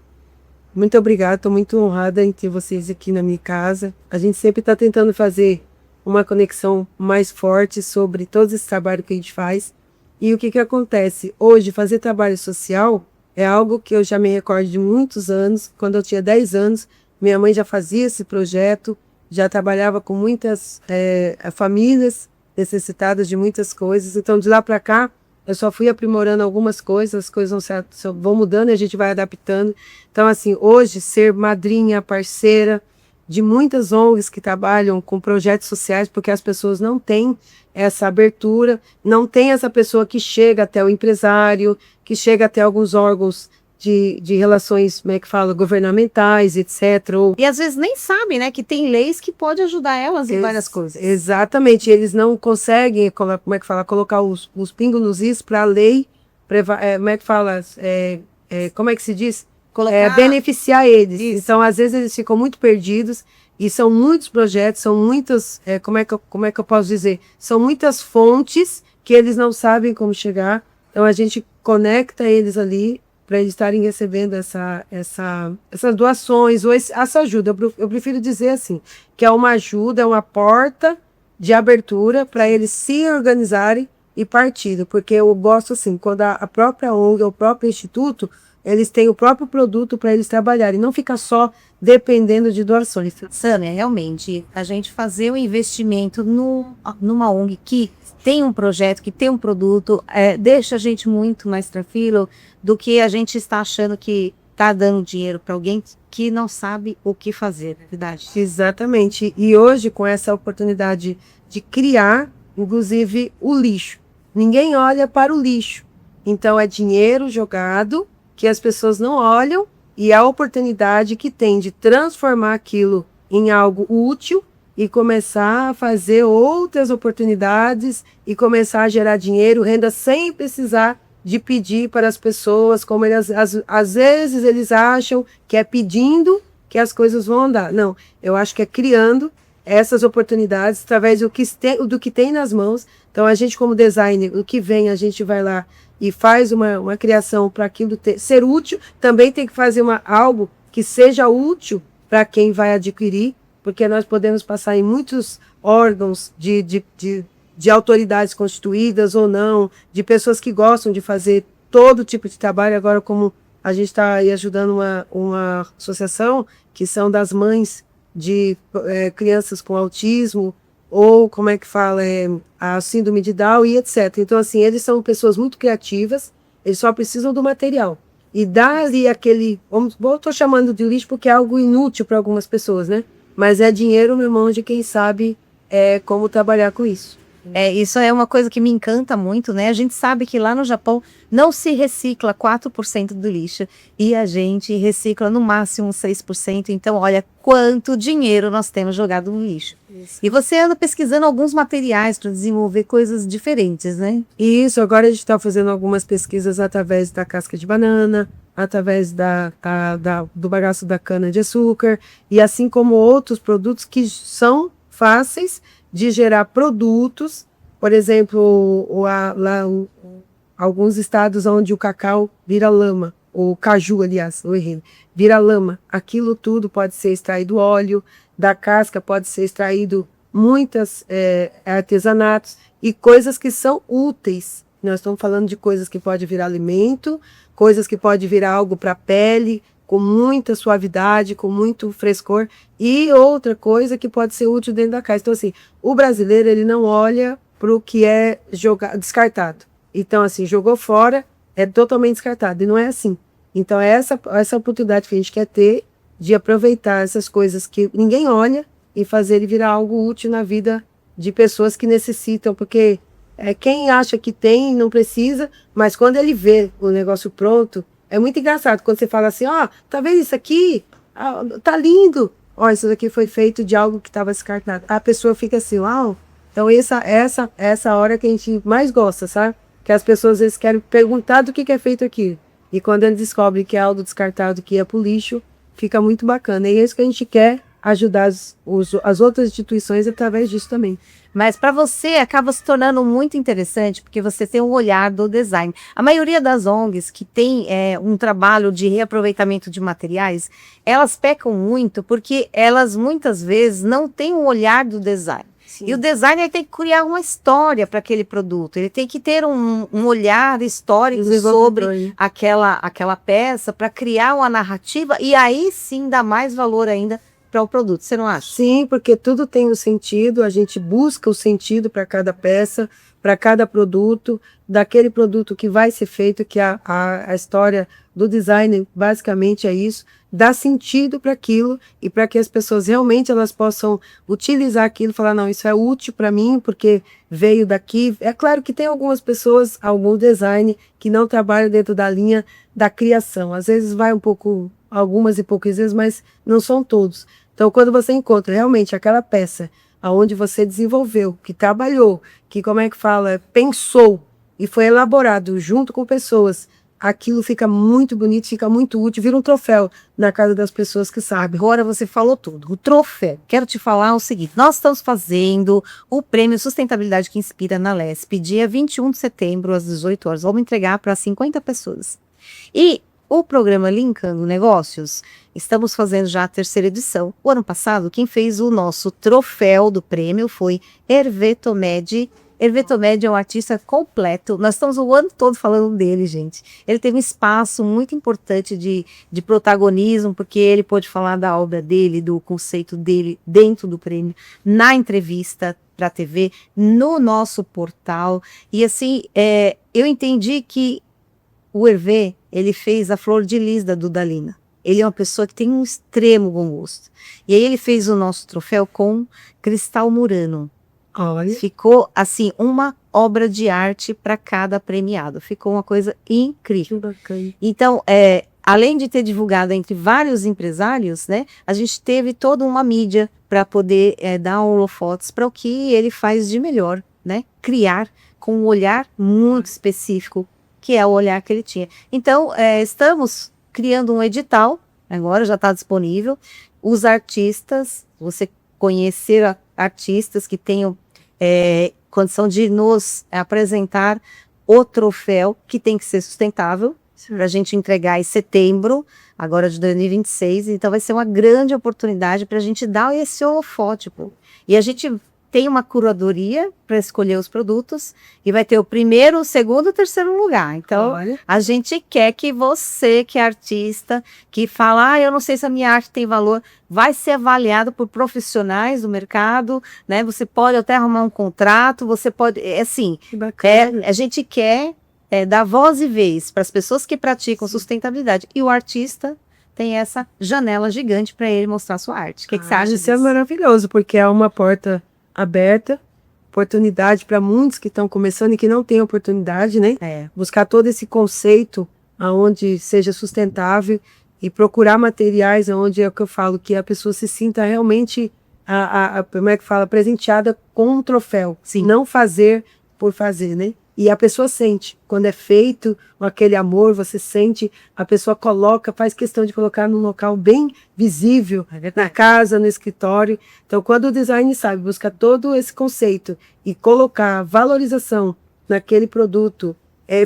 muito obrigada, estou muito honrada em ter vocês aqui na minha casa. A gente sempre está tentando fazer uma conexão mais forte sobre todo esse trabalho que a gente faz. E o que acontece? Hoje, fazer trabalho social é algo que eu já me recordo de muitos anos. Quando eu tinha 10 anos, minha mãe já fazia esse projeto, já trabalhava com muitas famílias necessitadas de muitas coisas. Então, de lá para cá, eu só fui aprimorando algumas coisas, as coisas vão mudando e a gente vai adaptando. Então, assim, hoje, ser madrinha, parceira de muitas ONGs que trabalham com projetos sociais, porque as pessoas não têm essa abertura, não tem essa pessoa que chega até o empresário, que chega até alguns órgãos de relações, como é que fala, governamentais, etc. E às vezes nem sabem, né, que tem leis que podem ajudar elas em várias coisas. Exatamente, eles não conseguem, como é que fala, colocar os pingos nos is para a lei, como é que fala, como é que se diz? Beneficiar eles. Isso. Então, às vezes, eles ficam muito perdidos e são muitos projetos, são muitas, como é que eu posso dizer? São muitas fontes que eles não sabem como chegar. Então, a gente conecta eles ali para eles estarem recebendo essas doações ou essa ajuda. Eu prefiro dizer assim, que é uma ajuda, é uma porta de abertura para eles se organizarem e partirem. Porque eu gosto assim, quando a própria ONG, o próprio instituto, eles têm o próprio produto para eles trabalharem, não fica só dependendo de doações. Sânia, realmente, a gente fazer um investimento numa ONG que tem um projeto, que tem um produto, deixa a gente muito mais tranquilo do que a gente está achando que está dando dinheiro para alguém que não sabe o que fazer, na verdade. Exatamente. E hoje, com essa oportunidade de criar, inclusive, o lixo. Ninguém olha para o lixo. Então, é dinheiro jogado que as pessoas não olham e a oportunidade que tem de transformar aquilo em algo útil e começar a fazer outras oportunidades e começar a gerar dinheiro, renda, sem precisar de pedir para as pessoas, como eles, às vezes eles acham que é pedindo que as coisas vão andar. Não, eu acho que é criando essas oportunidades através do que tem nas mãos. Então, a gente como designer, o que vem, a gente vai lá e faz uma criação para aquilo ser útil. Também tem que fazer algo que seja útil para quem vai adquirir, porque nós podemos passar em muitos órgãos de autoridades constituídas ou não, de pessoas que gostam de fazer todo tipo de trabalho. Agora, como a gente está aí ajudando uma associação, que são das mães de crianças com autismo, ou como é que fala, a síndrome de Down e etc. Então, assim, eles são pessoas muito criativas, eles só precisam do material. E dá ali aquele, eu estou chamando de lixo porque é algo inútil para algumas pessoas, né? Mas é dinheiro na mão de quem sabe como trabalhar com isso. Isso é uma coisa que me encanta muito, né? A gente sabe que lá no Japão não se recicla 4% do lixo e a gente recicla no máximo 6%. Então, olha quanto dinheiro nós temos jogado no lixo. Isso. E você anda pesquisando alguns materiais para desenvolver coisas diferentes, né? Isso, agora a gente está fazendo algumas pesquisas através da casca de banana, através do bagaço da cana-de-açúcar, e assim como outros produtos que são fáceis de gerar produtos, por exemplo, alguns estados onde o cacau vira lama, o caju, aliás, vira lama. Aquilo tudo pode ser extraído óleo, da casca pode ser extraído muitos artesanatos e coisas que são úteis. Nós estamos falando de coisas que podem virar alimento, coisas que podem virar algo para a pele, com muita suavidade, com muito frescor, e outra coisa que pode ser útil dentro da casa. Então, assim, o brasileiro, ele não olha para o que é descartado. Então, assim, jogou fora, é totalmente descartado, e não é assim. Então, é essa oportunidade que a gente quer ter de aproveitar essas coisas que ninguém olha e fazer ele virar algo útil na vida de pessoas que necessitam, porque quem acha que tem, não precisa, mas quando ele vê o negócio pronto, é muito engraçado quando você fala assim, tá vendo isso aqui? Tá lindo. Isso daqui foi feito de algo que estava descartado. A pessoa fica assim, uau. Então essa hora que a gente mais gosta, sabe? Que as pessoas às vezes querem perguntar do que é feito aqui. E quando eles descobrem que é algo descartado, que é pro lixo, fica muito bacana. E é isso que a gente quer ajudar as outras instituições através disso também. Mas para você acaba se tornando muito interessante, porque você tem um olhar do design. A maioria das ONGs que tem um trabalho de reaproveitamento de materiais, elas pecam muito porque elas muitas vezes não têm um olhar do design. Sim. E o designer tem que criar uma história para aquele produto, ele tem que ter um olhar histórico sobre aquela peça para criar uma narrativa e aí sim dá mais valor ainda para o produto, você não acha? Sim, porque tudo tem um sentido, a gente busca o sentido para cada peça, para cada produto, daquele produto que vai ser feito, que a história do design basicamente é isso, dá sentido para aquilo e para que as pessoas realmente elas possam utilizar aquilo e falar, não, isso é útil para mim porque veio daqui. É claro que tem algumas pessoas, algum design que não trabalham dentro da linha da criação, às vezes vai um pouco, algumas e poucas vezes, mas não são todos. Então, quando você encontra realmente aquela peça aonde você desenvolveu, que trabalhou, que, pensou e foi elaborado junto com pessoas, aquilo fica muito bonito, fica muito útil, vira um troféu na casa das pessoas que sabem. Agora você falou tudo, o troféu. Quero te falar o seguinte, nós estamos fazendo o Prêmio Sustentabilidade que Inspira na LESP, dia 21 de setembro, às 18 horas. Vamos entregar para 50 pessoas. E o programa Linkando Negócios, estamos fazendo já a 3ª edição. O ano passado, quem fez o nosso troféu do prêmio foi Hervé Tomedi. Hervé Tomedi é um artista completo. Nós estamos o ano todo falando dele, gente. Ele teve um espaço muito importante de protagonismo, porque ele pôde falar da obra dele, do conceito dele dentro do prêmio, na entrevista para a TV, no nosso portal. E assim, eu entendi que o Hervé, ele fez a Flor de Lis da Dudalina. Ele é uma pessoa que tem um extremo bom gosto. E aí ele fez o nosso troféu com cristal murano. Olha. Ficou, assim, uma obra de arte para cada premiado. Ficou uma coisa incrível. Que bacana. Então, além de ter divulgado entre vários empresários, né, a gente teve toda uma mídia para poder dar holofotes para o que ele faz de melhor, né? Criar com um olhar muito específico, que é o olhar que ele tinha. Então, estamos criando um edital, agora já está disponível. Os artistas, você conhecer artistas que tenham condição de nos apresentar o troféu, que tem que ser sustentável, para a gente entregar em setembro, agora de 2026. Então, vai ser uma grande oportunidade para a gente dar esse holofote. E a gente tem uma curadoria para escolher os produtos e vai ter o primeiro, o segundo e o terceiro lugar. Então, olha, a gente quer que você, que é artista, que fala, eu não sei se a minha arte tem valor, vai ser avaliado por profissionais do mercado, né? Você pode até arrumar um contrato, você pode, assim, a gente quer dar voz e vez para as pessoas que praticam sustentabilidade. E o artista tem essa janela gigante para ele mostrar sua arte. O que você acha disso? Isso é disso? maravilhoso, porque é uma porta aberta oportunidade para muitos que estão começando e que não têm oportunidade, né? Buscar todo esse conceito aonde seja sustentável e procurar materiais onde é o que eu falo, que a pessoa se sinta realmente, como é que fala, presenteada com um troféu. Sim. Não fazer por fazer, né? E a pessoa sente, quando é feito com aquele amor, você sente, a pessoa coloca, faz questão de colocar num local bem visível, na casa, no escritório. Então, quando o design sabe buscar todo esse conceito e colocar valorização naquele produto,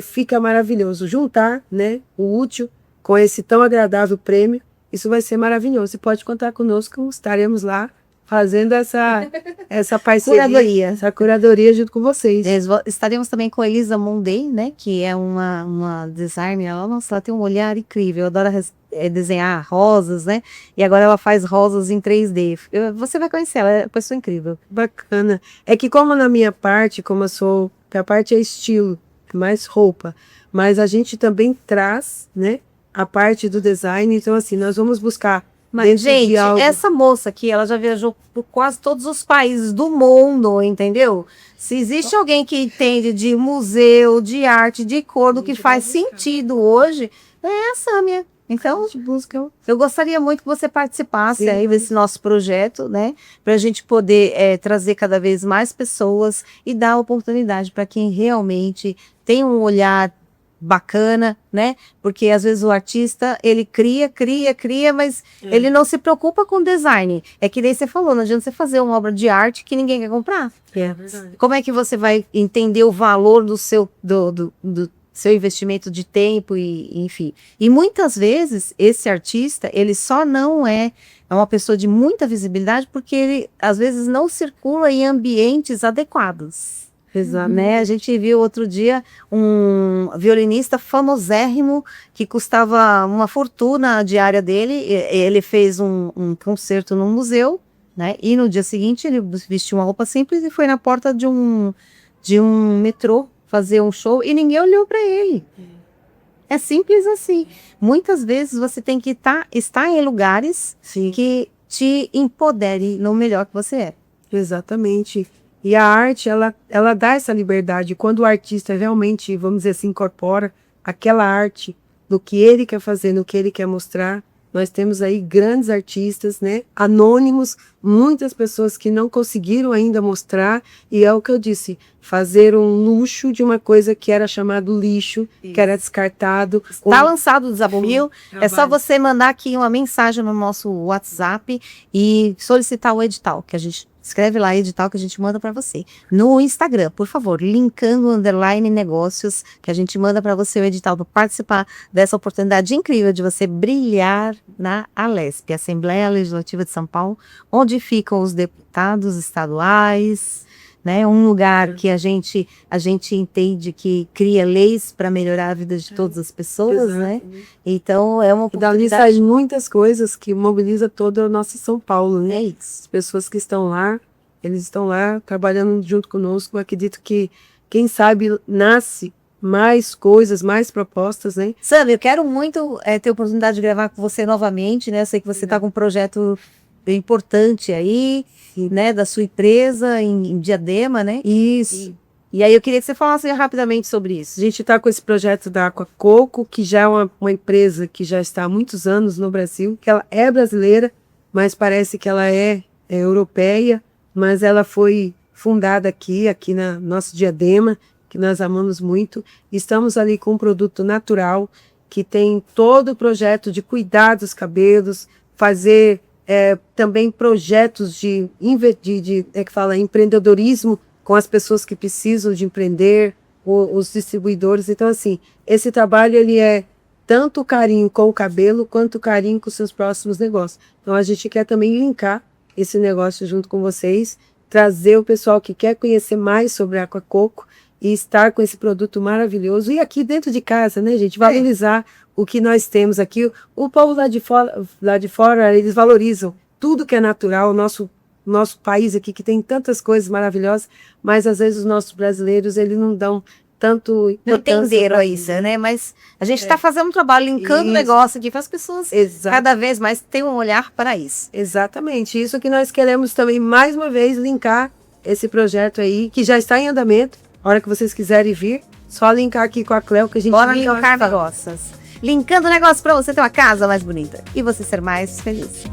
fica maravilhoso. Juntar, né, o útil com esse tão agradável prêmio, isso vai ser maravilhoso. E pode contar conosco, estaremos lá fazendo essa parceria, essa curadoria junto com vocês. Estaremos também com a Elisa Mondei, né, que é uma designer, ela tem um olhar incrível, adora desenhar rosas, né, e agora ela faz rosas em 3D. Você vai conhecer ela, é uma pessoa incrível. Bacana. É que como na minha parte, como eu sou, a parte é estilo, mais roupa, mas a gente também traz, né, a parte do design, então assim, nós vamos buscar. Mas, gente, essa moça aqui, ela já viajou por quase todos os países do mundo, entendeu? Se existe alguém que entende de museu, de arte, de cor, do que faz sentido hoje, é a Sâmia. Então, eu gostaria muito que você participasse aí desse nosso projeto, né? Para a gente poder trazer cada vez mais pessoas e dar oportunidade para quem realmente tem um olhar bacana, né? Porque às vezes o artista, ele cria, mas ele não se preocupa com design. É que nem você falou, não adianta você fazer uma obra de arte que ninguém quer comprar. Como é que você vai entender o valor do seu investimento de tempo e enfim. E muitas vezes esse artista, ele só não é uma pessoa de muita visibilidade porque ele às vezes não circula em ambientes adequados. Exato. Né? A gente viu outro dia um violinista famosérrimo que custava uma fortuna a diária dele. Ele fez um concerto num museu, né? E no dia seguinte ele vestiu uma roupa simples e foi na porta de um metrô fazer um show e ninguém olhou para ele. É simples assim. Muitas vezes você tem que estar em lugares que te empoderem no melhor que você é. Exatamente. E a arte, ela dá essa liberdade. Quando o artista realmente, vamos dizer assim, incorpora aquela arte no que ele quer fazer, no que ele quer mostrar. Nós temos aí grandes artistas, né? Anônimos, muitas pessoas que não conseguiram ainda mostrar. E é o que eu disse, fazer um luxo de uma coisa que era chamado lixo, que era descartado. Está lançado o desafio. É só você mandar aqui uma mensagem no nosso WhatsApp e solicitar o edital, que a gente escreve lá edital que a gente manda para você. No Instagram, por favor, linkando_negócios, que a gente manda para você o edital para participar dessa oportunidade incrível de você brilhar na Alesp, Assembleia Legislativa de São Paulo, onde ficam os deputados estaduais, né? Um lugar que a gente entende que cria leis para melhorar a vida de todas as pessoas, né? Então é uma oportunidade. Dali saem muitas coisas que mobiliza toda a nossa São Paulo, né? É isso. As pessoas que estão lá, eles estão lá trabalhando junto conosco. Eu acredito que, quem sabe, nasce mais coisas, mais propostas, né? Sandra, eu quero muito ter a oportunidade de gravar com você novamente, né? Eu sei que você está com um projeto bem importante aí, né, da sua empresa em Diadema, né? Isso. E aí eu queria que você falasse rapidamente sobre isso. A gente está com esse projeto da Aqua Coco, que já é uma empresa que já está há muitos anos no Brasil, que ela é brasileira, mas parece que ela é europeia, mas ela foi fundada aqui na nosso Diadema, que nós amamos muito. Estamos ali com um produto natural, que tem todo o projeto de cuidar dos cabelos, fazer também projetos de empreendedorismo com as pessoas que precisam de empreender, os distribuidores. Então, assim, esse trabalho ele é tanto carinho com o cabelo, quanto carinho com os seus próximos negócios. Então, a gente quer também linkar esse negócio junto com vocês, trazer o pessoal que quer conhecer mais sobre a Aqua Coco e estar com esse produto maravilhoso. E aqui dentro de casa, né, gente, valorizar o que nós temos aqui. O povo lá de fora, eles valorizam tudo que é natural, o nosso país aqui, que tem tantas coisas maravilhosas, mas às vezes os nossos brasileiros, eles não dão tanto entenderam isso, né? Mas a gente está fazendo um trabalho linkando o negócio aqui para as pessoas cada vez mais ter um olhar para isso. Exatamente. Isso que nós queremos também, mais uma vez, linkar esse projeto aí, que já está em andamento. A hora que vocês quiserem vir, só linkar aqui com a Cleo que a gente bora linkar negócios. Linkando negócios para você ter uma casa mais bonita e você ser mais feliz.